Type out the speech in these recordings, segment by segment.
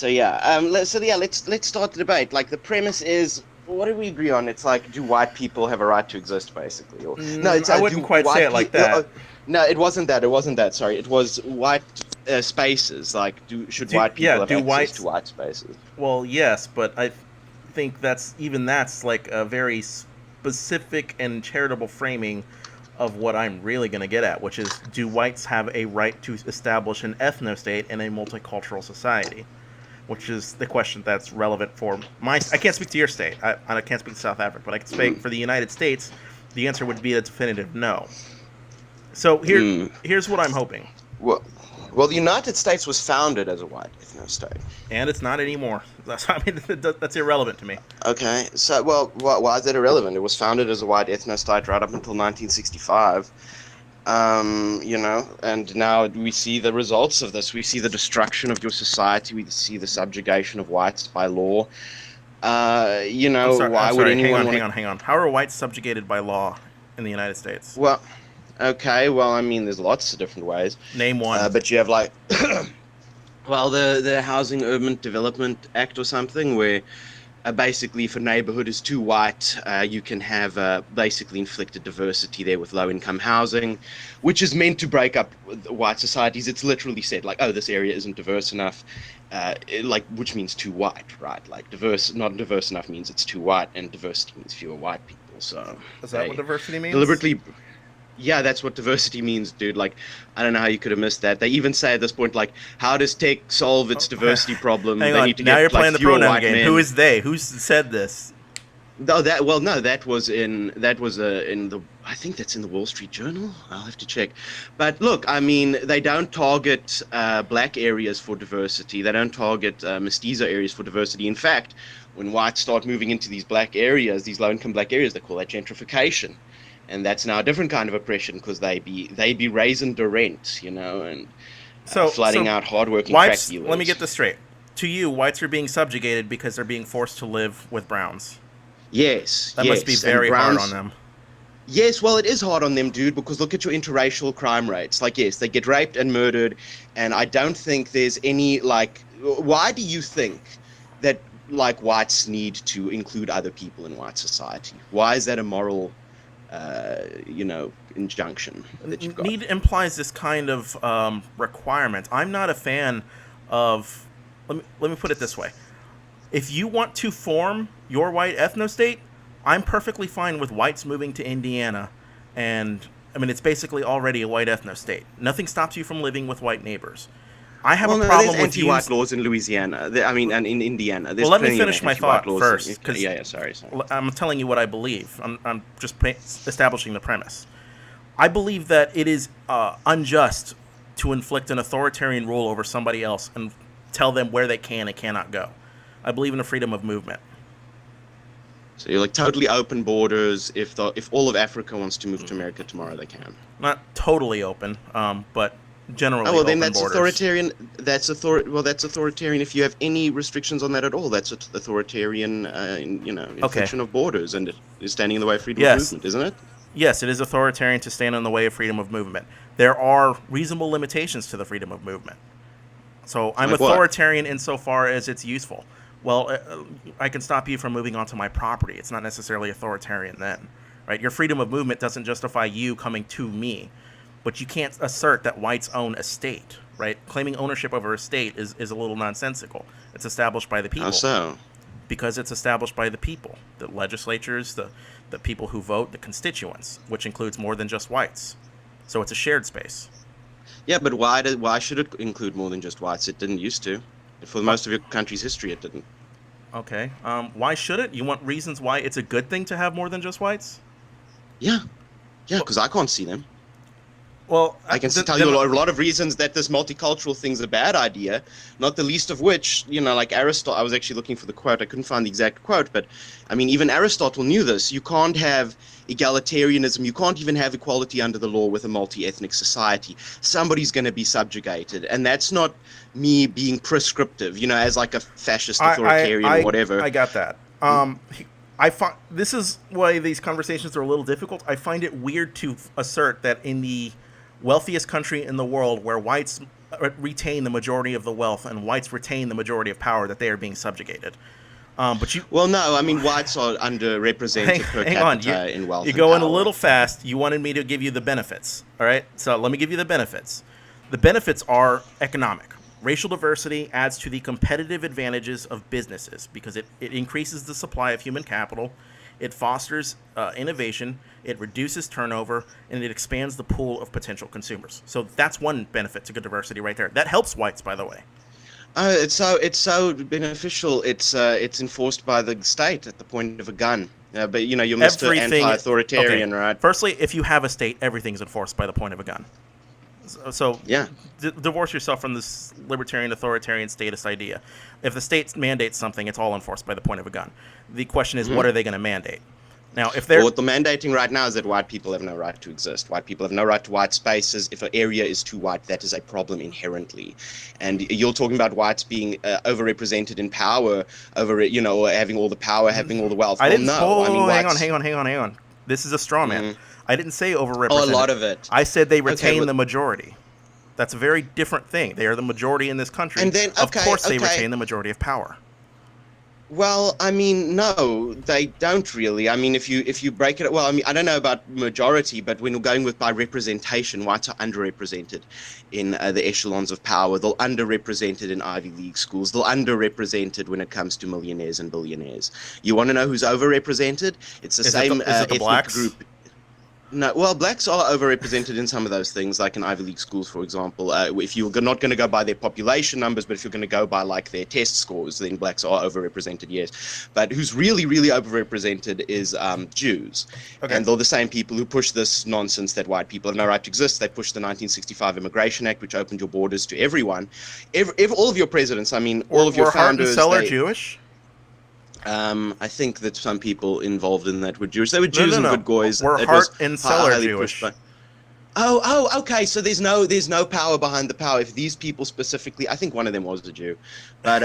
let's start the debate. Like the premise is, what do we agree on? It's like, do white people have a right to exist, basically? Or no, it's I do wouldn't quite say white it like people? that. No, it wasn't that. It wasn't that. Sorry, it was white spaces. Like, should white people have Do access to whites? white spaces? Well, yes, but I think that's like a very specific and charitable framing of what I'm really going to get at, which is, do whites have a right to establish an ethno-state in a multicultural society? Which is the question that's relevant for my... I can't speak to your state. I can't speak to South Africa, but I can speak Mm, for the United States. The answer would be a definitive no. So mm. here's what I'm hoping. Well, well, the United States was founded as a white ethno-state. And it's not anymore. I mean, that's irrelevant to me. Okay, so why is that irrelevant? It was founded as a white ethno-state right up until 1965. And now we see the results of this. We see the destruction of your society. We see the subjugation of whites by law. Why I'm would sorry. anyone Hang on. How are whites subjugated by law in the United States? Well, okay, well, I mean, there's lots of different ways. Name one. But you have like, well, the Housing Urban Development Act or something, where basically if a neighborhood is too white, you can have basically inflicted diversity there with low-income housing, which is meant to break up white societies. It's literally said, like, oh, this area isn't diverse enough, which means too white, right? Like, not diverse enough means it's too white, and diversity means fewer white people. So Is that what diversity means? deliberately... Yeah, that's what diversity means, dude. Like, I don't know how you could have missed that. They even say at this point, like, how does tech solve its diversity problem? Hang They on. need to Now get, you're like, playing the fewer pronoun white game. men. Who is they? Who said this? No, that was in the, I think that's in the Wall Street Journal. I'll have to check. But look, I mean, they don't target black areas for diversity. They don't target mestizo areas for diversity. In fact, when whites start moving into these black areas, these low-income black areas, they call that gentrification. And that's now a different kind of oppression, because they be raising the rent, and flooding out hardworking crack whites. dealers. Let me get this straight. To you, whites are being subjugated because they're being forced to live with browns. Yes, That must be very hard on them. Yes, well, it is hard on them, dude, because look at your interracial crime rates. Like, yes, they get raped and murdered, and I don't think there's any, like, why do you think that, like, whites need to include other people in white society? Why is that a moral injunction that you've got? Need implies this kind of requirement. I'm not a fan of. Let me put it this way: if you want to form your white ethno-state, I'm perfectly fine with whites moving to Indiana, and I mean it's basically already a white ethno-state. Nothing stops you from living with white neighbors. I have a problem there's with anti-white laws in Louisiana. And in Indiana. There's Well, let me plenty of finish my anti-white thought laws. first. Sorry. I'm telling you what I believe. I'm just establishing the premise. I believe that it is unjust to inflict an authoritarian rule over somebody else and tell them where they can and cannot go. I believe in the freedom of movement. So you're like totally open borders. If all of Africa wants to move to America tomorrow, they can. Not totally open, but generally Oh well, then open that's borders. authoritarian. That's authoritarian. If you have any restrictions on that at all, that's authoritarian. Infliction of borders, and it is standing in the way of freedom of movement, isn't it? Yes, it is authoritarian to stand in the way of freedom of movement. There are reasonable limitations to the freedom of movement. So I'm Like what? authoritarian insofar as it's useful. Well, I can stop you from moving onto my property. It's not necessarily authoritarian then, right? Your freedom of movement doesn't justify you coming to me, but you can't assert that whites own a state, right? Claiming ownership over a state is a little nonsensical. It's established by the people. How so? Because it's established by the people, the legislatures, the people who vote, the constituents, which includes more than just whites. So it's a shared space. Yeah, but why should it include more than just whites? It didn't used to. For most of your country's history, it didn't. Okay. Why should it? You want reasons why it's a good thing to have more than just whites? Yeah, because I can't see them. Well, I can tell you a lot of reasons that this multicultural thing's a bad idea, not the least of which, like Aristotle, I was actually looking for the quote, I couldn't find the exact quote, but, I mean, even Aristotle knew this. You can't have egalitarianism, you can't even have equality under the law with a multi-ethnic society. Somebody's going to be subjugated, and that's not me being prescriptive, as like a fascist authoritarian or whatever. I got that. I find this is why these conversations are a little difficult. I find it weird to assert that in the wealthiest country in the world, where whites retain the majority of the wealth and whites retain the majority of power, that they are being subjugated. But you Well, no, I mean whites are underrepresented per hang on, capita in wealth you're and going a power. little fast. You wanted me to give you the benefits. All right, so let me give you the benefits. The benefits are economic. Racial diversity adds to the competitive advantages of businesses because it increases the supply of human capital, it fosters innovation, it reduces turnover, and it expands the pool of potential consumers. So that's one benefit to good diversity right there. That helps whites, by the way. It's so beneficial. It's enforced by the state at the point of a gun. But you're Mr. Everything. Okay. Anti-authoritarian, right? Firstly, if you have a state, everything's enforced by the point of a gun. So Yeah. divorce yourself from this libertarian, authoritarian, statist idea. If the state mandates something, it's all enforced by the point of a gun. The question is, what are they going to mandate? Now, if they're Well, what they're mandating right now is that white people have no right to exist. White people have no right to white spaces. If an area is too white, that is a problem inherently. And you're talking about whites being overrepresented in power, or having all the power, having all the wealth. I didn't. No, I mean, hang on. This is a straw man. I didn't say overrepresented. Oh, a lot of it. I said they retain Okay, the majority. That's a very different thing. They are the majority in this country. And then, of course, they retain the majority of power. Well, I mean, no, they don't really. I mean, if you break it, well, I mean, I don't know about majority, but when we're going by representation, whites are underrepresented in the echelons of power. They're underrepresented in Ivy League schools. They're underrepresented when it comes to millionaires and billionaires. You want to know who's overrepresented? It's the same ethnic blacks? group. No, well, blacks are overrepresented in some of those things, like in Ivy League schools, for example. If you're not going to go by their population numbers, but if you're going to go by like their test scores, then blacks are overrepresented, yes. But who's really, really overrepresented is Jews. Okay. And they're the same people who push this nonsense that white people have no right to exist. They pushed the 1965 Immigration Act, which opened your borders to everyone. All of your presidents, I mean, all of your founders. Were Hart and Seller Jewish? I think that some people involved in that were Jewish. They were Jews and good goys. Were Hart and Seller Jewish? Okay. So there's no power behind the power. If these people specifically, I think one of them was a Jew, but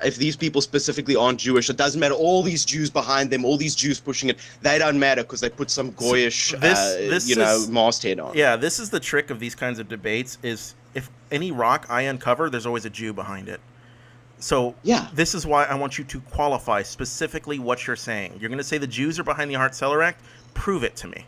if these people specifically aren't Jewish, it doesn't matter. All these Jews behind them, all these Jews pushing it, they don't matter because they put some goyish, masthead on. Yeah, this is the trick of these kinds of debates: is if any rock I uncover, there's always a Jew behind it. So yeah, this is why I want you to qualify specifically what you're saying. You're going to say the Jews are behind the Hart-Celler Act. Prove it to me.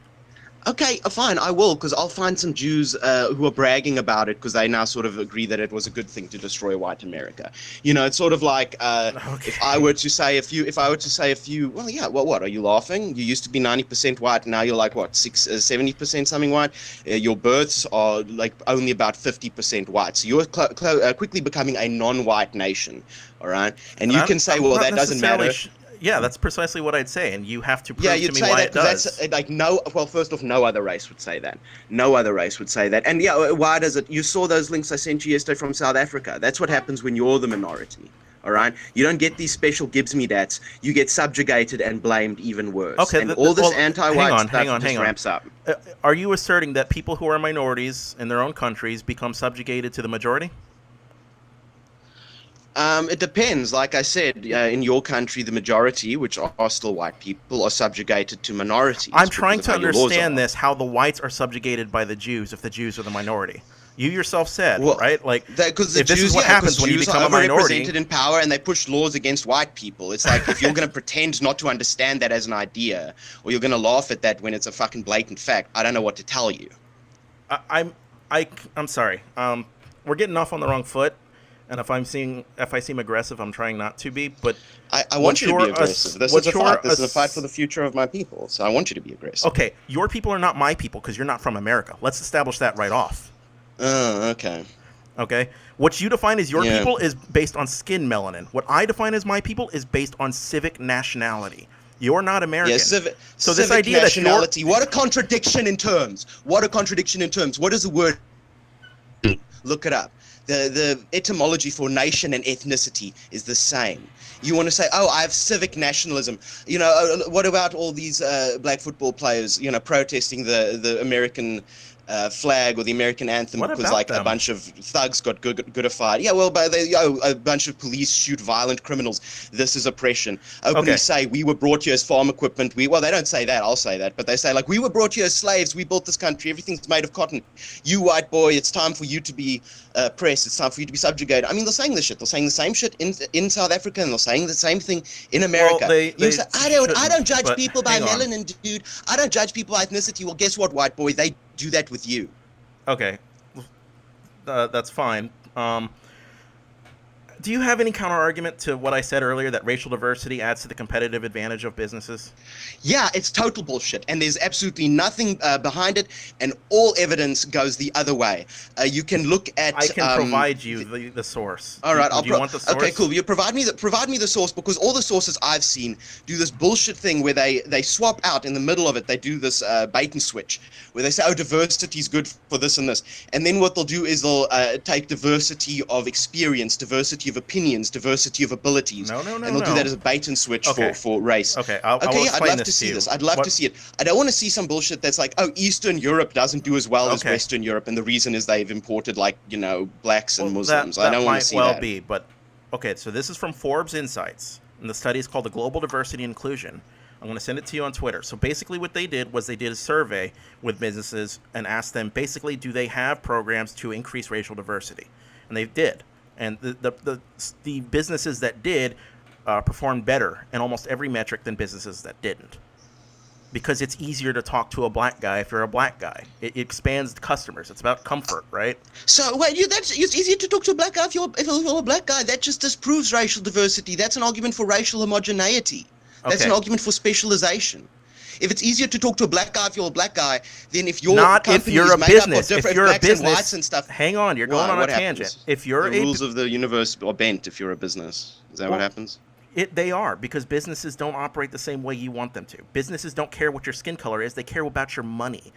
Okay, fine, I will, because I'll find some Jews who are bragging about it because they now sort of agree that it was a good thing to destroy white America. It's sort of like if I were to say a few, well, yeah, what, are you laughing? You used to be 90% white, now you're like, what, 70% something white? Your births are like only about 50% white, so you're quickly becoming a non-white nation, all right? And you can say, well, that doesn't matter. Yeah, that's precisely what I'd say, and you have to prove to me say why that, it does. That's like first off, no other race would say that. No other race would say that. And yeah, why does it? You saw those links I sent you yesterday from South Africa. That's what happens when you're the minority. All right, you don't get these special Gibbs me dats. You get subjugated and blamed even worse. Okay, and all this anti-white stuff just ramps up. Are you asserting that people who are minorities in their own countries become subjugated to the majority? It depends. Like I said, in your country, the majority, which are still white people, are subjugated to minorities. I'm trying to understand how the whites are subjugated by the Jews if the Jews are the minority. You yourself said, right? Like, because if this is what happens when you become a minority, overrepresented in power, and they push laws against white people. It's like if you're going to pretend not to understand that as an idea, or you're going to laugh at that when it's a fucking blatant fact, I don't know what to tell you. I'm sorry. We're getting off on the wrong foot. And if I seem aggressive, I'm trying not to be. But I want you to be aggressive. This is a fight. This is a fight for the future of my people. So I want you to be aggressive. Okay, your people are not my people because you're not from America. Let's establish that right off. Oh, okay. Okay. What you define as your people is based on skin melanin. What I define as my people is based on civic nationality. You're not American. Yeah, so this idea nationality. What a contradiction in terms. What a contradiction in terms. What does the word mean? Look it up. The etymology for nation and ethnicity is the same. You want to say, oh, I have civic nationalism. What about all these black football players, protesting the American flag or the American anthem What because about like a them? bunch of thugs got goodified. Yeah, well, but a bunch of police shoot violent criminals. This is oppression. Openly Okay. say we were brought here as farm equipment. Well, they don't say that. I'll say that, but they say like we were brought here as slaves. We built this country. Everything's made of cotton. You white boy, it's time for you to be oppressed. It's time for you to be subjugated. I mean, they're saying this shit. They're saying the same shit in South Africa, and they're saying the same thing in America. Well, they say, I don't judge but people by hang on. melanin, dude. I don't judge people by ethnicity. Well, guess what, white boy? They do that with you. Okay, that's fine. Do you have any counter argument to what I said earlier that racial diversity adds to the competitive advantage of businesses? Yeah, it's total bullshit, and there's absolutely nothing behind it, and all evidence goes the other way. You can look at. I can provide you the source. All right, do you want the source? Okay, cool. You provide me the source because all the sources I've seen do this bullshit thing where they swap out in the middle of it. They do this bait and switch where they say, "Oh, diversity is good for this and this," and then what they'll do is they'll take diversity of experience, diversity of opinions, diversity of abilities, No, and they'll do that as a bait and switch for race. Okay, I'll yeah, I'd explain love this to see you. this. I'd love to see it. I don't want to see some bullshit that's like, oh, Eastern Europe doesn't do as well as Western Europe, and the reason is they've imported like blacks and Muslims. That I don't want to see that. might well be, but okay. So this is from Forbes Insights, and the study is called the Global Diversity and Inclusion. I'm going to send it to you on Twitter. So basically, what they did was they did a survey with businesses and asked them basically, do they have programs to increase racial diversity? And they did. And the businesses that did performed better in almost every metric than businesses that didn't, because it's easier to talk to a black guy if you're a black guy. It expands the customers. It's about comfort, right? So wait, it's easier to talk to a black guy if you're a black guy. That just disproves racial diversity. That's an argument for racial homogeneity. That's an argument for specialization. If it's easier to talk to a black guy if you're a black guy, then if your Not if company you're is a made business. up of If you're a blacks and business, whites and stuff, hang on, you're going on a tangent. Happens? If you're the rules of the universe are bent if you're a business. Is that what happens? They are, because businesses don't operate the same way you want them to. Businesses don't care what your skin color is; they care about your money.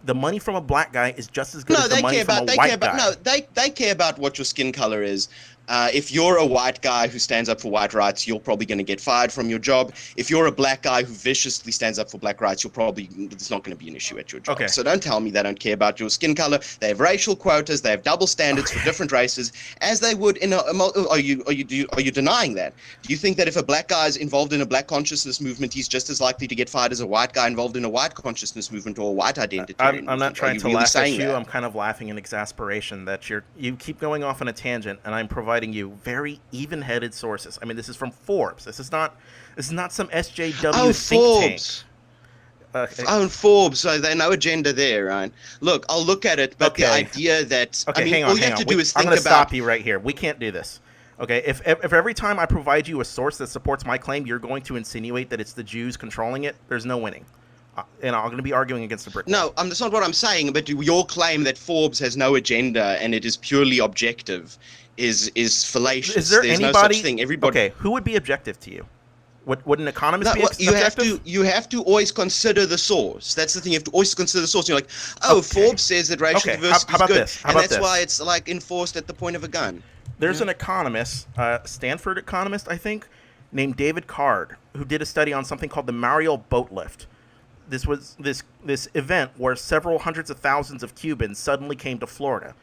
The money from a black guy is just as good as the money from a white guy. No, they care about what your skin color is. If you're a white guy who stands up for white rights, you're probably going to get fired from your job. If you're a black guy who viciously stands up for black rights, it's not going to be an issue at your job. Okay. So don't tell me they don't care about your skin color. They have racial quotas. They have double standards for different races, as they would in are you denying that? Do you think that if a black guy is involved in a black consciousness movement, he's just as likely to get fired as a white guy involved in a white consciousness movement or a white identity? I'm not trying to laugh at you. That? I'm kind of laughing in exasperation that you keep going off on a tangent, and I'm providing you very even-headed sources. I mean, this is from Forbes. This is not some SJW think tank. Forbes. So there's no agenda there, right? Look, I'll look at it, but the idea that hang on, all you have to do is think I'm going about. to stop you right here. We can't do this. Okay, if every time I provide you a source that supports my claim, you're going to insinuate that it's the Jews controlling it, there's no winning. And I'm going to be arguing against the brick wall. No, that's not what I'm saying. But your claim that Forbes has no agenda and it is purely objective is fallacious. Is there There's anybody? no such thing. Everybody. Okay, who would be objective to you? Would an economist be objective? You have to always consider the source. That's the thing. You have to always consider the source. You're like, Forbes says that racial diversity is good, and that's why it's like enforced at the point of a gun. There's an economist, Stanford economist, I think, named David Card, who did a study on something called the Mariel boat lift. This was this event where several hundreds of thousands of Cubans suddenly came to Florida.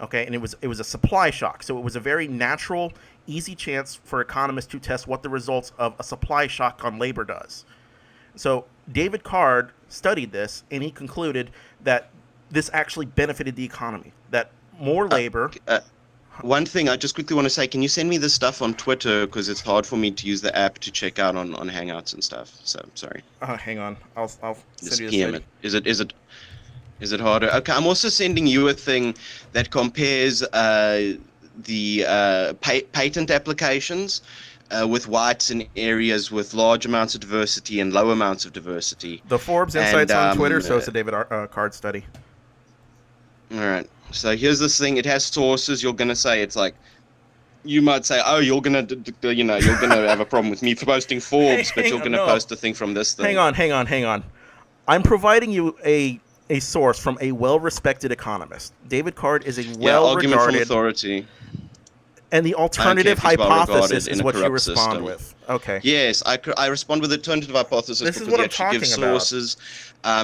Okay, and it was a supply shock. So it was a very natural, easy chance for economists to test what the results of a supply shock on labor does. So David Card studied this, and he concluded that this actually benefited the economy, that more labor... One thing I just quickly want to say, can you send me this stuff on Twitter, because it's hard for me to use the app to check out on Hangouts and stuff. So sorry. Hang on, I'll send just you PM this. it. Is it harder? Okay, I'm also sending you a thing that compares the patent applications with whites in areas with large amounts of diversity and low amounts of diversity. The Forbes Insights on Twitter shows the David Card study. All right. So here's this thing. It has sources. You're gonna say it's like, you might say, oh, you're gonna have a problem with me for posting Forbes, but you're gonna post a thing from this thing. Hang on. I'm providing you a source from a well-respected economist. David Card is a argument from authority. And the alternative hypothesis is what you respond with. Okay. Yes, I respond with alternative hypothesis This is because what he I'm actually gives talking about. sources.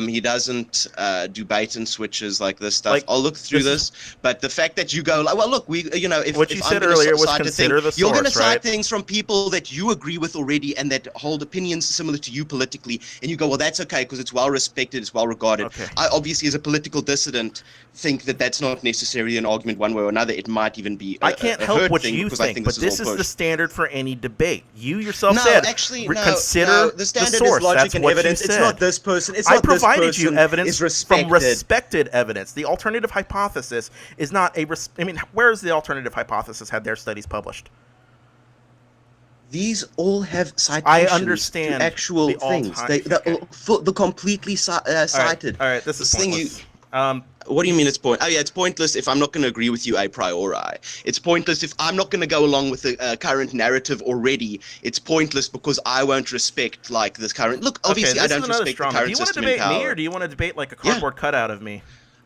He doesn't do bait and switches like this stuff. Like, I'll look through this is this, but the fact that you go like, well, look, what you if I'm said going to earlier was cite a thing, consider the you're going to source, right? cite things from people that you agree with already and that hold opinions similar to you politically, and you go, well, that's okay because it's well respected, it's well regarded. Okay. I obviously, as a political dissident, think that that's not necessarily an argument one way or another. It might even be I can't a help hurt what thing you because I think, think but this is all this is the push. standard for any debate. You yourself No, said actually, no, consider no. The standard is source. logic That's and what you evidence. It's said. not this person. It's I not this provided you person evidence is from respected. respected evidence. The alternative hypothesis is not a. I mean, where is the alternative hypothesis had their studies published? These all have I citations to understand actual the things. all-time. They're Okay. the completely cited. All right. This is This thing you. pointless. Um, What do you mean it's point? Oh yeah, it's pointless if I'm not going to agree with you a priori. It's pointless if I'm not going to go along with the current narrative already. It's pointless because I won't respect like this current. Look, okay. obviously This I is don't another respect the straw man. Do current you want to system in debate me, power. or do you want to debate like a Yeah. cardboard cutout of me?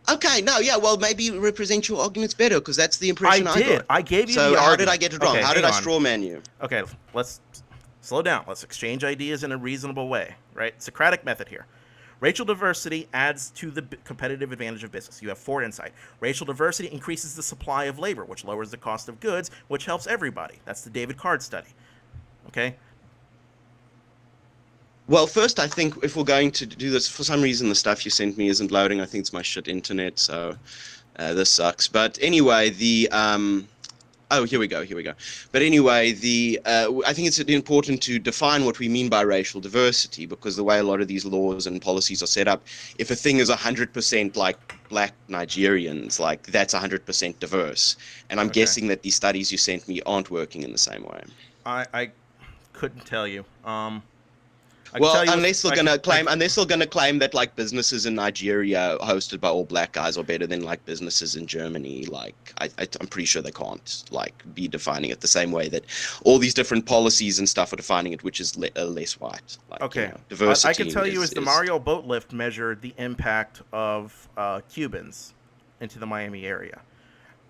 Okay, no, yeah, well, maybe represent your arguments better because that's the impression I did. got. I gave you So the how argument. did I get it wrong? Okay, How did hang I on. strawman you? Okay, let's slow down. Let's exchange ideas in a reasonable way, right? Socratic method here. Racial diversity adds to the competitive advantage of business. You have 4 insight. Racial diversity increases the supply of labor, which lowers the cost of goods, which helps everybody. That's the David Card study. Okay? Well, first, I think if we're going to do this, for some reason the stuff you sent me isn't loading. I think it's my shit internet, so this sucks. But anyway, oh, here we go. But anyway, I think it's important to define what we mean by racial diversity because the way a lot of these laws and policies are set up, if a thing is 100% like black Nigerians, like that's 100% diverse. And I'm guessing that these studies you sent me aren't working in the same way. I couldn't tell you. Well, unless they're gonna claim that like businesses in Nigeria hosted by all black guys are better than like businesses in Germany, like I'm pretty sure they can't like be defining it the same way that all these different policies and stuff are defining it, which is less white. Like, okay, diversity. I can tell you, as the Mario boat lift measured the impact of Cubans into the Miami area.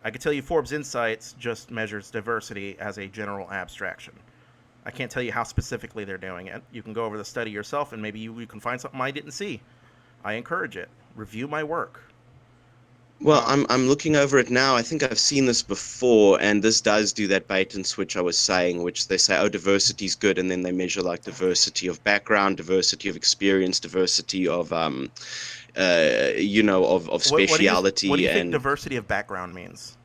I can tell you, Forbes Insights just measures diversity as a general abstraction. I can't tell you how specifically they're doing it. You can go over the study yourself, and maybe you can find something I didn't see. I encourage it. Review my work. Well, I'm looking over it now. I think I've seen this before, and this does do that bait and switch I was saying, which they say, oh, diversity is good, and then they measure like diversity of background, diversity of experience, diversity of of speciality. What do you think diversity of background means?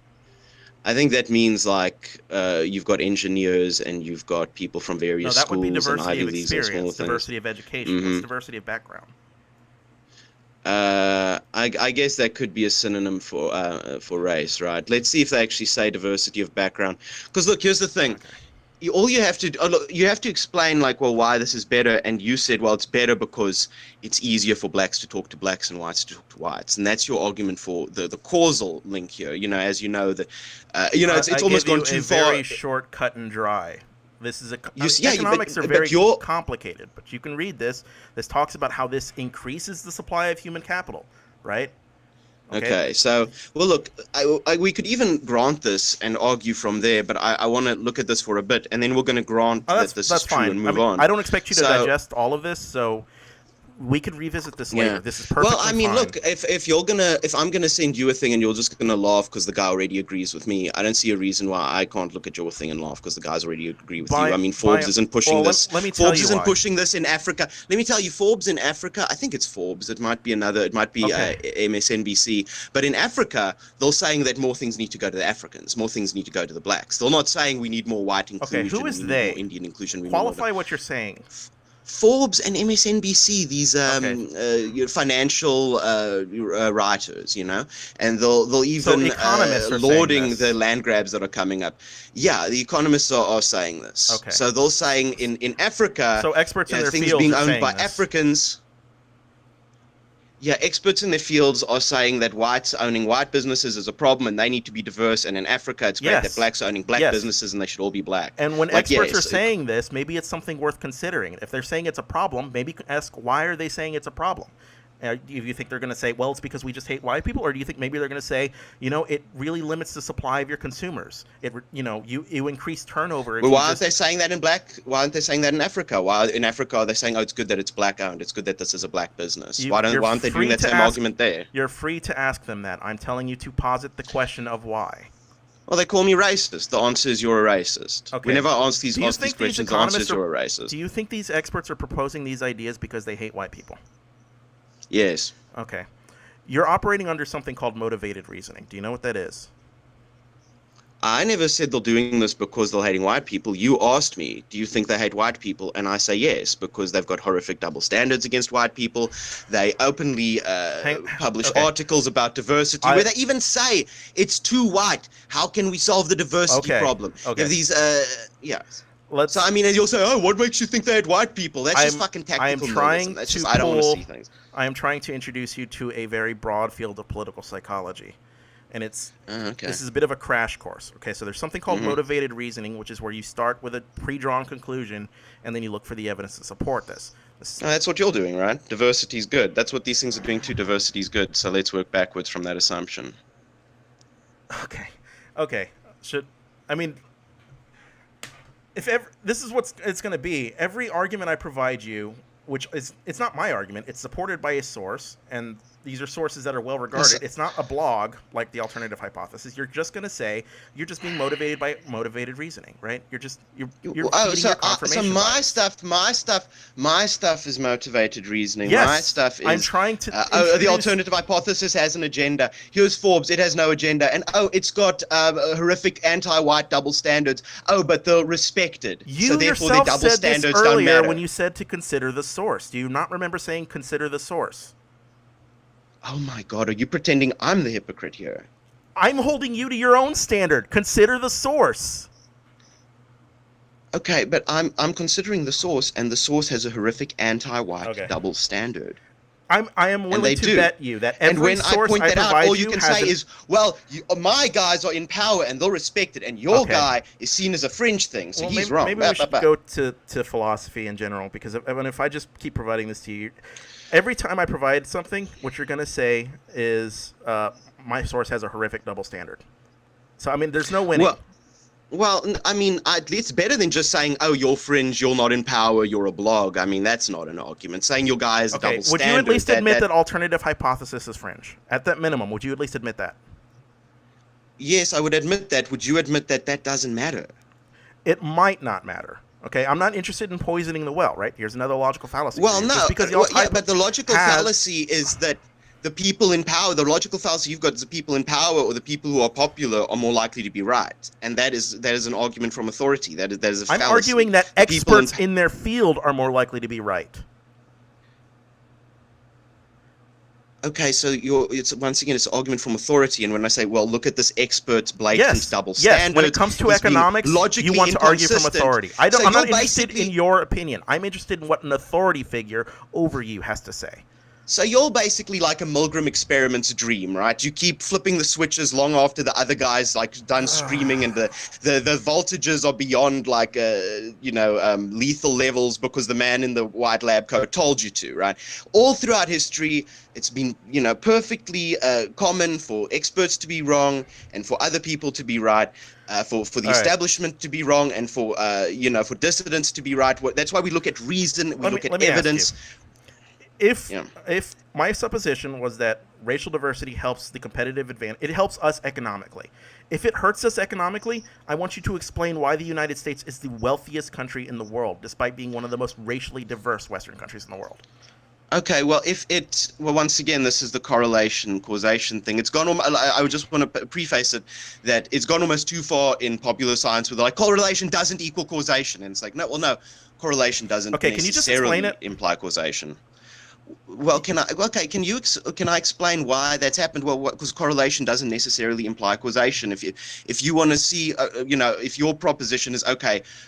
I think that means like you've got engineers and you've got people from various schools. No, that would be diversity and of experience, diversity of education. Mm-hmm. What's diversity of background? I guess that could be a synonym for race, right? Let's see if they actually say diversity of background. Because look, here's the thing. Okay. You have to explain like, well, why this is better, and you said, well, it's better because it's easier for blacks to talk to blacks and whites to talk to whites, and that's your argument for the causal link here. As you know, it's almost gone too far. Very short, cut and dry. This is economics are very complicated, but you can read this. This talks about how this increases the supply of human capital, right? Okay, so, well, look, we could even grant this and argue from there, but I want to look at this for a bit, and then we're going to grant that this is true and move on. I don't expect you to digest all of this, so we could revisit this later. Yeah. This is perfectly Well, I mean, fine. look, if I'm gonna send you a thing and you're just gonna laugh because the guy already agrees with me, I don't see a reason why I can't look at your thing and laugh because the guys already agree with you. I mean, Forbes isn't pushing this. Let me tell Forbes you isn't why. pushing this in Africa. Let me tell you, Forbes in Africa. I think it's Forbes. It might be another. It might be MSNBC. But in Africa, they're saying that more things need to go to the Africans. More things need to go to the blacks. They're not saying we need more white inclusion. Okay, who is we need they? More Indian inclusion. We Qualify what you're saying. Forbes and MSNBC, these financial writers, and they'll even economists are lauding the land grabs that are coming up. Yeah, the economists are saying this. Okay. So they're saying in Africa, so experts in their things fields being are owned saying by this. Africans. Yeah, experts in their fields are saying that whites owning white businesses is a problem and they need to be diverse. And in Africa, it's great that blacks are owning black businesses and they should all be black. And when experts are saying this, maybe it's something worth considering. If they're saying it's a problem, maybe ask, why are they saying it's a problem? Do you think they're going to say, well, it's because we just hate white people? Or do you think maybe they're going to say, it really limits the supply of your consumers? You increase turnover. Well, why aren't they saying that in Why aren't they saying that in Africa? Why in Africa are they saying, oh, it's good that it's black owned. It's good that this is a black business. Why aren't they doing that same argument there? You're free to ask them that. I'm telling you to posit the question of why. Well, they call me racist. The answer is you're a racist. Okay. Whenever I ask these questions, the answer is you're a racist. Do you think these experts are proposing these ideas because they hate white people? Yes. Okay. You're operating under something called motivated reasoning. Do you know what that is? I never said they're doing this because they're hating white people. You asked me, do you think they hate white people? And I say yes, because they've got horrific double standards against white people. They openly publish articles about diversity where they even say it's too white. How can we solve the diversity problem? Okay. These, So, I mean, and you'll say, oh, what makes you think they hate white people? That's just fucking tactical nihilism. That's just, I don't want to see things. I am trying to introduce you to a very broad field of political psychology. And this is a bit of a crash course. Okay, so there's something called motivated reasoning, which is where you start with a pre-drawn conclusion, and then you look for the evidence to support this. That's what you're doing, right? Diversity's good. That's what these things are doing too. Diversity's good. So let's work backwards from that assumption. Okay. This is what it's going to be. Every argument I provide you, it's not my argument, it's supported by a source, and these are sources that are well regarded. It's not a blog like the alternative hypothesis. You're just going to say you're just being motivated by motivated reasoning, right? You're feeding your confirmation. So my stuff is motivated reasoning. Yes, my stuff is. I'm trying to. The alternative hypothesis has an agenda. Here's Forbes. It has no agenda, and it's got horrific anti-white double standards. Oh, but they're respected. You so therefore yourself their double said standards this earlier don't matter. when you said to consider the source. Do you not remember saying consider the source? Oh my God, are you pretending I'm the hypocrite here? I'm holding you to your own standard. Consider the source. Okay, but I'm considering the source, and the source has a horrific anti-white double standard. I am willing to bet you that every and when source I point that out, all you can say is, well, my guys are in power and they'll respect it, and your guy is seen as a fringe thing, so he's wrong. Maybe we should go to philosophy in general, because if I just keep providing this to you, every time I provide something, what you're going to say is my source has a horrific double standard. So, I mean, there's no winning. Well, I mean, it's better than just saying, oh, you're fringe, you're not in power, you're a blog. I mean, that's not an argument. Saying your guy is double standard. Would you at least admit that alternative hypothesis is fringe? At that minimum, would you at least admit that? Yes, I would admit that. Would you admit that that doesn't matter? It might not matter. Okay, I'm not interested in poisoning the well, right? Here's another logical fallacy. Well, no, but the logical fallacy is that the people in power, the logical fallacy you've got is the people in power or the people who are popular are more likely to be right. And that is an argument from authority. That is a fallacy. I'm arguing that experts in their field are more likely to be right. Okay, so it's once again, it's an argument from authority, and when I say, well, look at this expert's blatant double standard. Yes, when it comes to economics, you want to argue from authority. I'm not interested in your opinion. I'm interested in what an authority figure over you has to say. So you're basically like a Milgram Experiment's dream, right? You keep flipping the switches long after the other guy's like done screaming, and the voltages are beyond like lethal levels because the man in the white lab coat told you to, right? All throughout history, it's been perfectly common for experts to be wrong and for other people to be right. For the establishment to be wrong and for for dissidents to be right. That's why we look at reason, we look at evidence. If my supposition was that racial diversity helps the competitive advantage, it helps us economically. If it hurts us economically, I want you to explain why the United States is the wealthiest country in the world, despite being one of the most racially diverse Western countries in the world. Okay, well, once again, this is the correlation causation thing. It's gone. I would just want to preface it that it's gone almost too far in popular science, where they're like correlation doesn't equal causation, and it's like no, correlation doesn't necessarily imply causation. Well, can I explain why that's happened? Well, because correlation doesn't necessarily imply causation. If you want to see, if your proposition is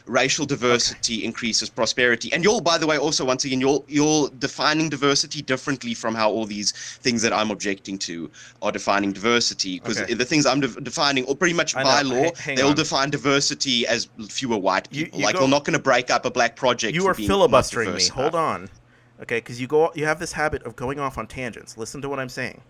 racial diversity increases prosperity, and by the way, also once again, you're defining diversity differently from how all these things that I'm objecting to are defining diversity. Because the things I'm defining, or pretty much by law, they all define diversity as fewer white people. We're not going to break up a black project. You are filibustering me. Hold on. Okay, because you have this habit of going off on tangents. Listen to what I'm saying.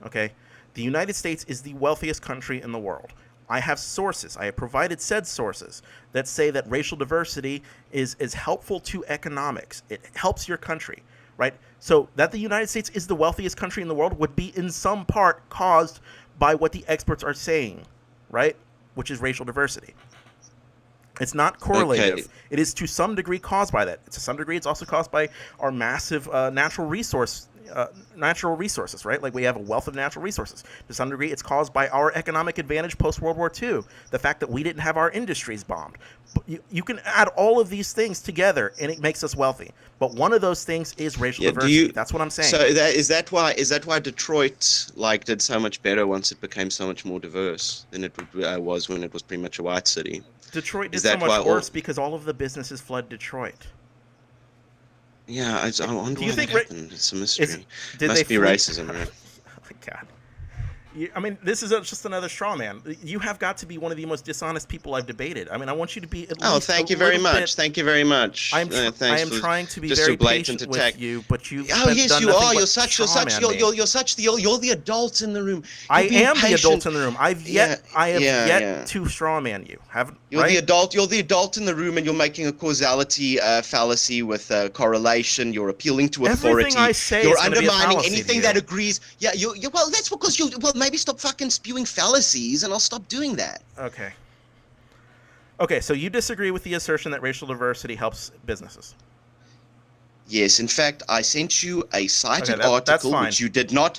Okay, the United States is the wealthiest country in the world. I have sources. I have provided said sources that say that racial diversity is helpful to economics. It helps your country, right? So that the United States is the wealthiest country in the world would be in some part caused by what the experts are saying, right? Which is racial diversity. It's not correlative. Okay. It is to some degree caused by that. To some degree, it's also caused by our massive natural resources, right? Like we have a wealth of natural resources. To some degree, it's caused by our economic advantage post World War II. The fact that we didn't have our industries bombed. You can add all of these things together, and it makes us wealthy. But one of those things is racial diversity. That's what I'm saying. So is that why Detroit did so much better once it became so much more diverse than it was when it was pretty much a white city? Detroit did so much worse because all of the businesses fled Detroit. Yeah, I wonder why that happened. It's a mystery. Must be racism, right? Oh my God. I mean, this is just another straw man. You have got to be one of the most dishonest people I've debated. I mean, I want you to be at least. Oh, thank you very much. Thank you very much. I am trying to be very patient with you, but you. Oh yes, you are. You're the adult in the room. I am the adult in the room. I have yet to straw man you. You're the adult. You're the adult in the room, and you're making a causality fallacy with correlation. You're appealing to authority. Everything I say you're is undermining anything that agrees. Yeah, well, that's because you. Well, maybe stop fucking spewing fallacies, and I'll stop doing that. Okay. Okay, so you disagree with the assertion that racial diversity helps businesses? Yes, in fact, I sent you a cited article which you did not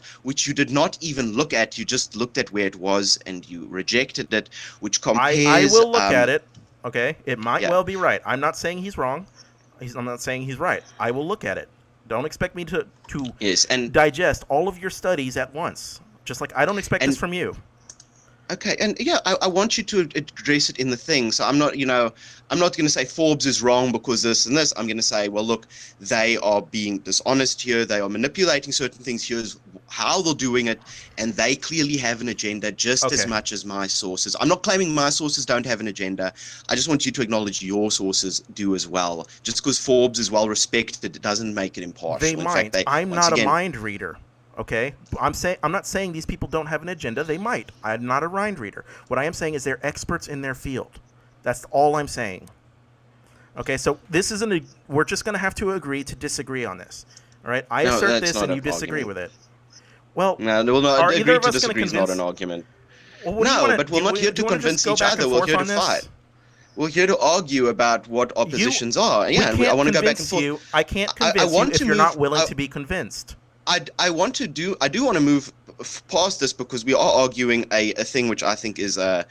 even look at. You just looked at where it was and you rejected it, which compares. I will look at it. Okay, it might well be right. I'm not saying he's wrong. I'm not saying he's right. I will look at it. Don't expect me to digest all of your studies at once. Just like I don't expect this from you. Okay, and I want you to address it in the thing. So I'm not going to say Forbes is wrong because this and this. I'm going to say, well, look, they are being dishonest here. They are manipulating certain things. Here's how they're doing it, and they clearly have an agenda just as much as my sources. I'm not claiming my sources don't have an agenda. I just want you to acknowledge your sources do as well. Just because Forbes is well respected, it doesn't make it impartial. They might. I'm not a mind reader. Okay, I'm not saying these people don't have an agenda. They might. I'm not a mind reader. What I am saying is they're experts in their field. That's all I'm saying. Okay, so this isn't we're just going to have to agree to disagree on this. All right, I assert this and you disagree with it. Well, no, agree to disagree is not an argument. Well, but we're not here to convince each other. We're here to fight. We're here to argue about what oppositions are. Yeah, I want to go back and forth. I can't convince you if you're not willing to be convinced. I do want to move past this because we are arguing a thing which I think is a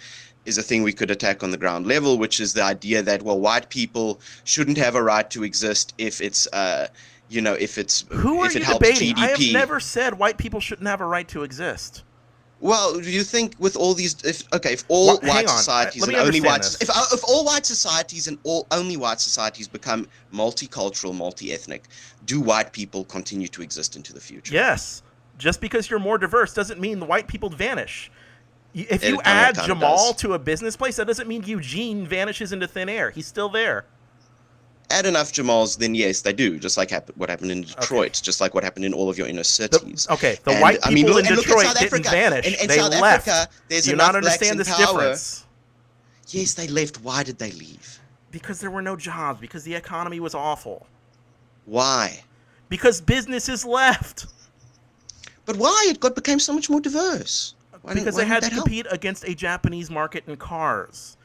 thing we could attack on the ground level, which is the idea that, well, white people shouldn't have a right to exist if it's if it helps debating? GDP. I have never said white people shouldn't have a right to exist. Well, do you think with all these, if all white societies and only white, if all white societies and only white societies become multicultural, multi-ethnic, do white people continue to exist into the future? Yes. Just because you're more diverse doesn't mean the white people vanish. If you add Jamal to a business place, that doesn't mean Eugene vanishes into thin air. He's still there. Add enough Jamals, then yes, they do. Just like what happened in Detroit, just like what happened in all of your inner cities. The white people in Detroit didn't vanish. They left. Do you not understand this difference? Yes, they left. Why did they leave? Because there were no jobs. Because the economy was awful. Why? Because businesses left. But why? It became so much more diverse. Because they had to compete against a Japanese market in cars.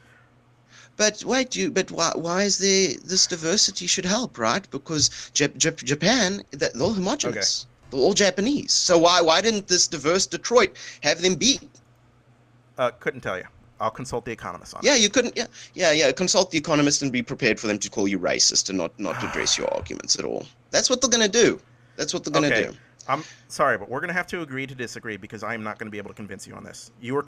But why is there this diversity should help, right? Because Japan, they're all homogenous. Okay. They're all Japanese. So why didn't this diverse Detroit have them beat? Couldn't tell you. I'll consult the economist on it. Yeah, you couldn't. Yeah. Consult the economist and be prepared for them to call you racist and not address your arguments at all. That's what they're going to do. That's what they're going to do. I'm sorry, but we're going to have to agree to disagree because I am not going to be able to convince you on this. You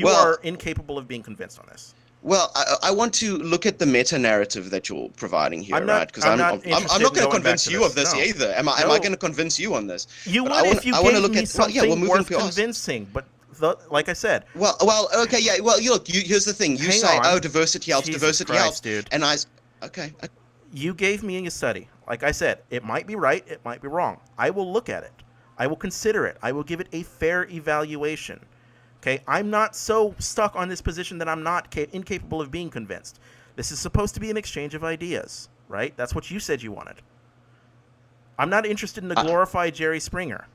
are incapable of being convinced on this. Well, I want to look at the meta narrative that you're providing here, right? Because I'm not going to convince you of this either. Am I going to convince you on this? You would if you gave me something worth convincing, but like I said. Well, okay, yeah. Well, look, here's the thing. You say, diversity helps, diversity helps, dude. And okay. You gave me a study. Like I said, it might be right, it might be wrong. I will look at it. I will consider it. I will give it a fair evaluation. Okay, I'm not so stuck on this position that I'm not incapable of being convinced. This is supposed to be an exchange of ideas, right? That's what you said you wanted. I'm not interested in the glorified Jerry Springer.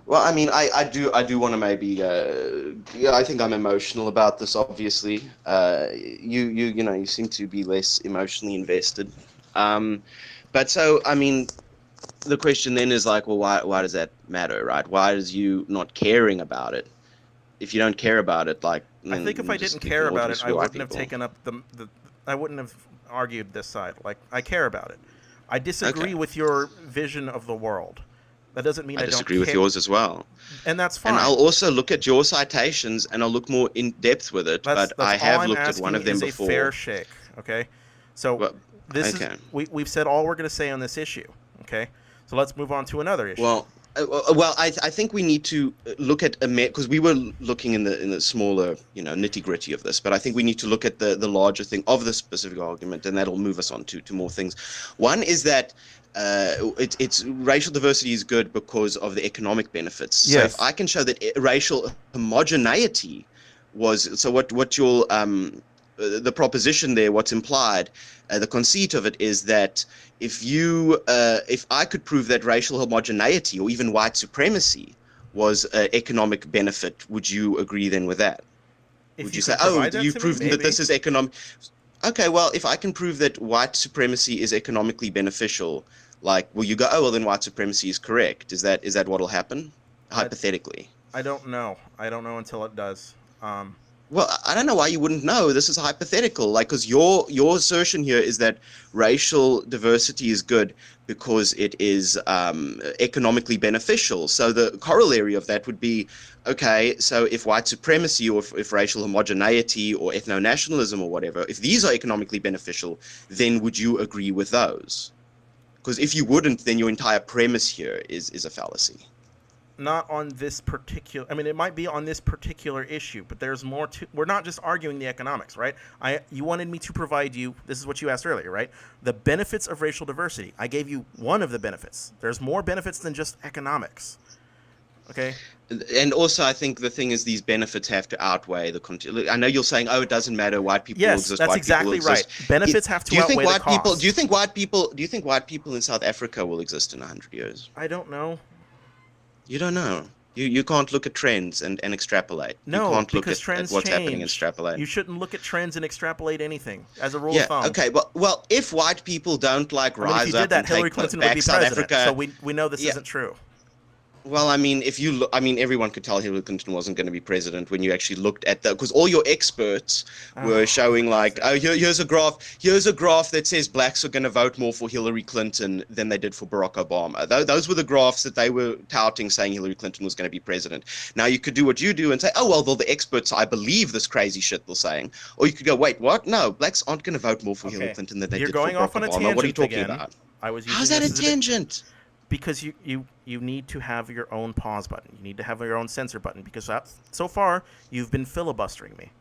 Well, I mean, I do want to maybe, yeah, I think I'm emotional about this. Obviously, you seem to be less emotionally invested. But so, I mean, the question then is like, well, why does that matter, right? Why is you not caring about it? If you don't care about it, like, I think if I didn't care about it, I wouldn't have taken up I wouldn't have argued this side. Like, I care about it. I disagree with your vision of the world. That doesn't mean I don't disagree with yours as well. And that's fine. And I'll also look at your citations and I'll look more in depth with it. But I have looked at one of them before. A fair shake, okay? So is we've said all we're going to say on this issue, okay? So let's move on to another issue. Well, I think we need to look at because we were looking in the smaller, nitty gritty of this, but I think we need to look at the larger thing of the specific argument, and that'll move us on to more things. One is that it's racial diversity is good because of the economic benefits. Yes. So if I can show that racial homogeneity was what your the proposition there, what's implied, the conceit of it is that if I could prove that racial homogeneity or even white supremacy was an economic benefit, would you agree then with that? Would you say, you've proven that this is economic? Okay, well, if I can prove that white supremacy is economically beneficial, like, will you go, well, then white supremacy is correct? Is that what will happen, hypothetically? I don't know. I don't know until it does. Well, I don't know why you wouldn't know. This is hypothetical, like, because your assertion here is that racial diversity is good because it is economically beneficial. So the corollary of that would be, okay, so if white supremacy or if racial homogeneity or ethnonationalism or whatever, if these are economically beneficial, then would you agree with those? Because if you wouldn't, then your entire premise here is a fallacy. Not on this particular. I mean, it might be on this particular issue, but there's more to. We're not just arguing the economics, right? You wanted me to provide you. This is what you asked earlier, right? The benefits of racial diversity. I gave you one of the benefits. There's more benefits than just economics. Okay. And also, I think the thing is, these benefits have to outweigh the. I know you're saying, it doesn't matter. White people exist. Yes, that's exactly right. Benefits have to outweigh the costs. Do you think white people in South Africa will exist in 100 years? I don't know. You don't know. You can't look at trends and extrapolate. No, you can't look because at trends what's change. happening and extrapolate. You shouldn't look at trends and extrapolate anything as a rule of thumb. Okay, well, if white people don't rise if you did up that, and Hillary take Clinton back would be South president. Africa, So we know this isn't true. Well, I mean, if you look, everyone could tell Hillary Clinton wasn't going to be president when you actually looked at because all your experts were showing like, here's a graph that says blacks are going to vote more for Hillary Clinton than they did for Barack Obama. Those were the graphs that they were touting, saying Hillary Clinton was going to be president. Now you could do what you do and say, the experts, I believe this crazy shit they're saying. Or you could go, wait, what? No, blacks aren't going to vote more for Hillary Clinton than they did for Barack Obama. You're going off on a tangent. What are you talking again. about? How's that a tangent? Because you need to have your own pause button. You need to have your own censor button because so far you've been filibustering me.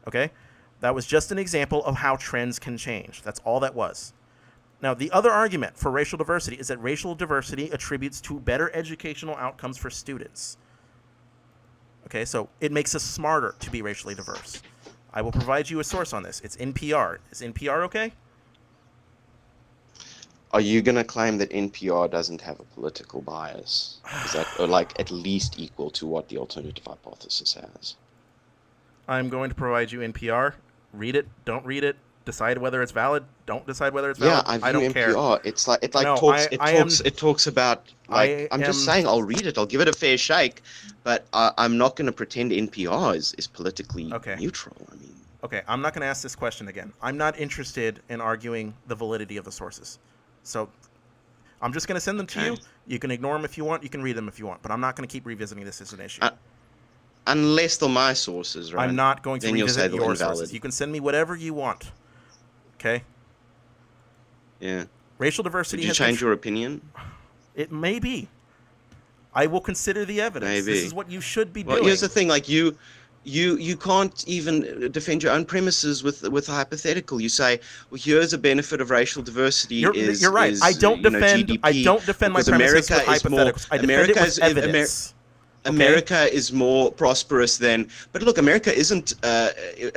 Okay? That was just an example of how trends can change. That's all that was. Now, the other argument for racial diversity is that racial diversity attributes to better educational outcomes for students. Okay, so it makes us smarter to be racially diverse. I will provide you a source on this. It's NPR. Is NPR okay? Are you going to claim that NPR doesn't have a political bias? Is that like at least equal to what the alternative hypothesis has? I'm going to provide you NPR. Read it. Don't read it. Decide whether it's valid. Don't decide whether it's valid. I don't NPR. Care. It talks about like I'm just saying I'll read it. I'll give it a fair shake, but I'm not going to pretend NPR is politically neutral. I mean. Okay, I'm not going to ask this question again. I'm not interested in arguing the validity of the sources. So I'm just going to send them to you. You can ignore them if you want. You can read them if you want. But I'm not going to keep revisiting this as an issue. Unless they're my sources, right? I'm not going to revisit your sources. You can send me whatever you want. Okay? Yeah. Racial diversity Did you change your opinion? It may be. I will consider the evidence. Maybe. This is what you should be doing. Well, here's the thing. Like you you can't even defend your own premises with a hypothetical. You say, well, here's a benefit of racial diversity You're right. is I GDP, don't defend my because premises America with is more hypotheticals. I defend it America with evidence. Okay? America is more prosperous than, but look, America isn't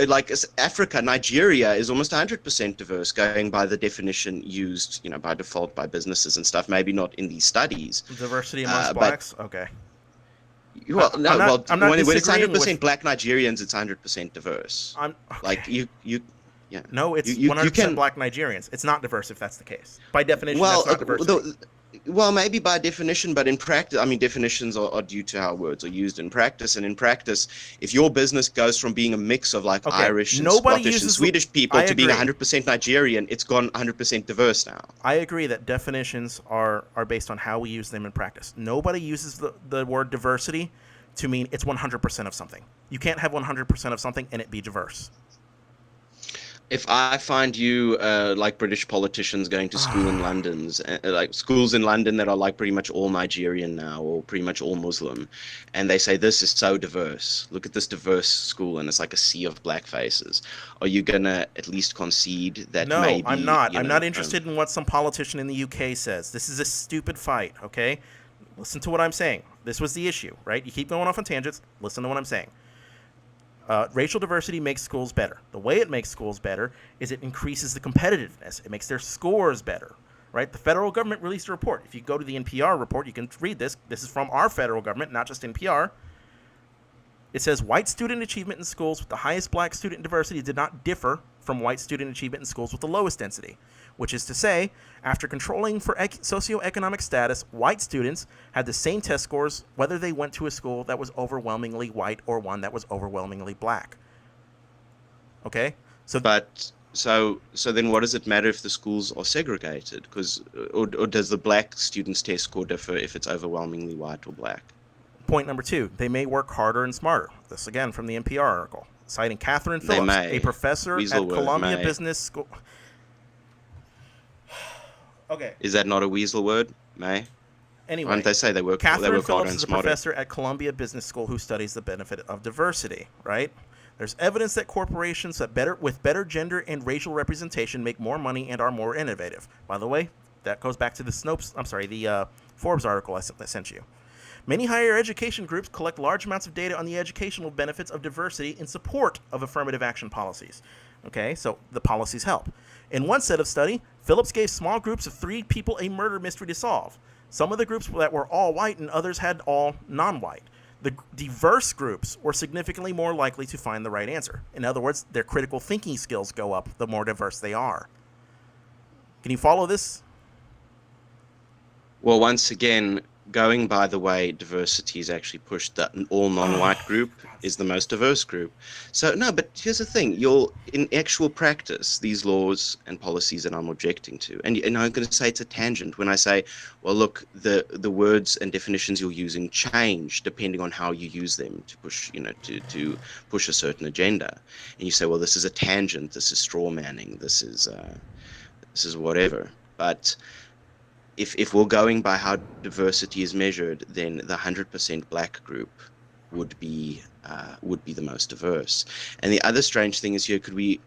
like Africa. Nigeria is almost 100% diverse, going by the definition used, by default by businesses and stuff. Maybe not in these studies. Diversity amongst But blacks. Okay. well, no, I'm not when it's disagreeing 100% with. Black Nigerians, it's 100% diverse. Okay. Like yeah. No, it's You 100% can. Black Nigerians. It's not diverse if that's the case. By definition, Well, that's not diversity. well, maybe by definition, but in practice, I mean, definitions are due to how words are used in practice. And in practice, if your business goes from being a mix of like Irish and Scottish and Swedish people to being 100% Nigerian, it's gone 100% diverse now. I agree that definitions are based on how we use them in practice. Nobody uses the word diversity to mean it's 100% of something. You can't have 100% of something and it be diverse. If I find you like British politicians going to school in like schools in London that are like pretty much all Nigerian now or pretty much all Muslim, and they say this is so diverse, look at this diverse school and it's like a sea of black faces, are you gonna at least concede that? No, maybe, I'm not. I'm not interested in what some politician in the UK says. This is a stupid fight, okay? Listen to what I'm saying. This was the issue, right? You keep going off on tangents. Listen to what I'm saying. Racial diversity makes schools better. The way it makes schools better is it increases the competitiveness. It makes their scores better, right? The federal government released a report. If you go to the NPR report, you can read this. This is from our federal government, not just NPR. It says white student achievement in schools with the highest black student diversity did not differ from white student achievement in schools with the lowest density, which is to say, after controlling for socioeconomic status, white students had the same test scores whether they went to a school that was overwhelmingly white or one that was overwhelmingly black. Okay? So then what does it matter if the schools are segregated? Or does the black students' test score differ if it's overwhelmingly white or black? Point number 2, they may work harder and smarter. This again from the NPR article, citing Catherine Phillips, a professor at Columbia Business School. Okay. Is that not a weasel word? May? Anyway, why don't they say they work Catherine harder Phillips and is a smarter? professor at Columbia Business School who studies the benefit of diversity, right? There's evidence that corporations with better gender and racial representation make more money and are more innovative. By the way, that goes back to the Forbes article I sent you. Many higher education groups collect large amounts of data on the educational benefits of diversity in support of affirmative action policies. Okay, so the policies help. In one set of study, Phillips gave small groups of 3 people a murder mystery to solve. Some of the groups that were all white and others had all non-white. The diverse groups were significantly more likely to find the right answer. In other words, their critical thinking skills go up the more diverse they are. Can you follow this? Well, once again, going by the way diversity is actually pushed, that all non-white group is the most diverse group. So no, but here's the thing: in actual practice, these laws and policies that I'm objecting to, and I'm going to say it's a tangent when I say, well, look, the words and definitions you're using change depending on how you use them to push, to push a certain agenda, and you say, well, this is a tangent, this is straw manning, this is whatever, but. If we're going by how diversity is measured, then the 100% black group would be the most diverse. And the other strange thing is here, could we,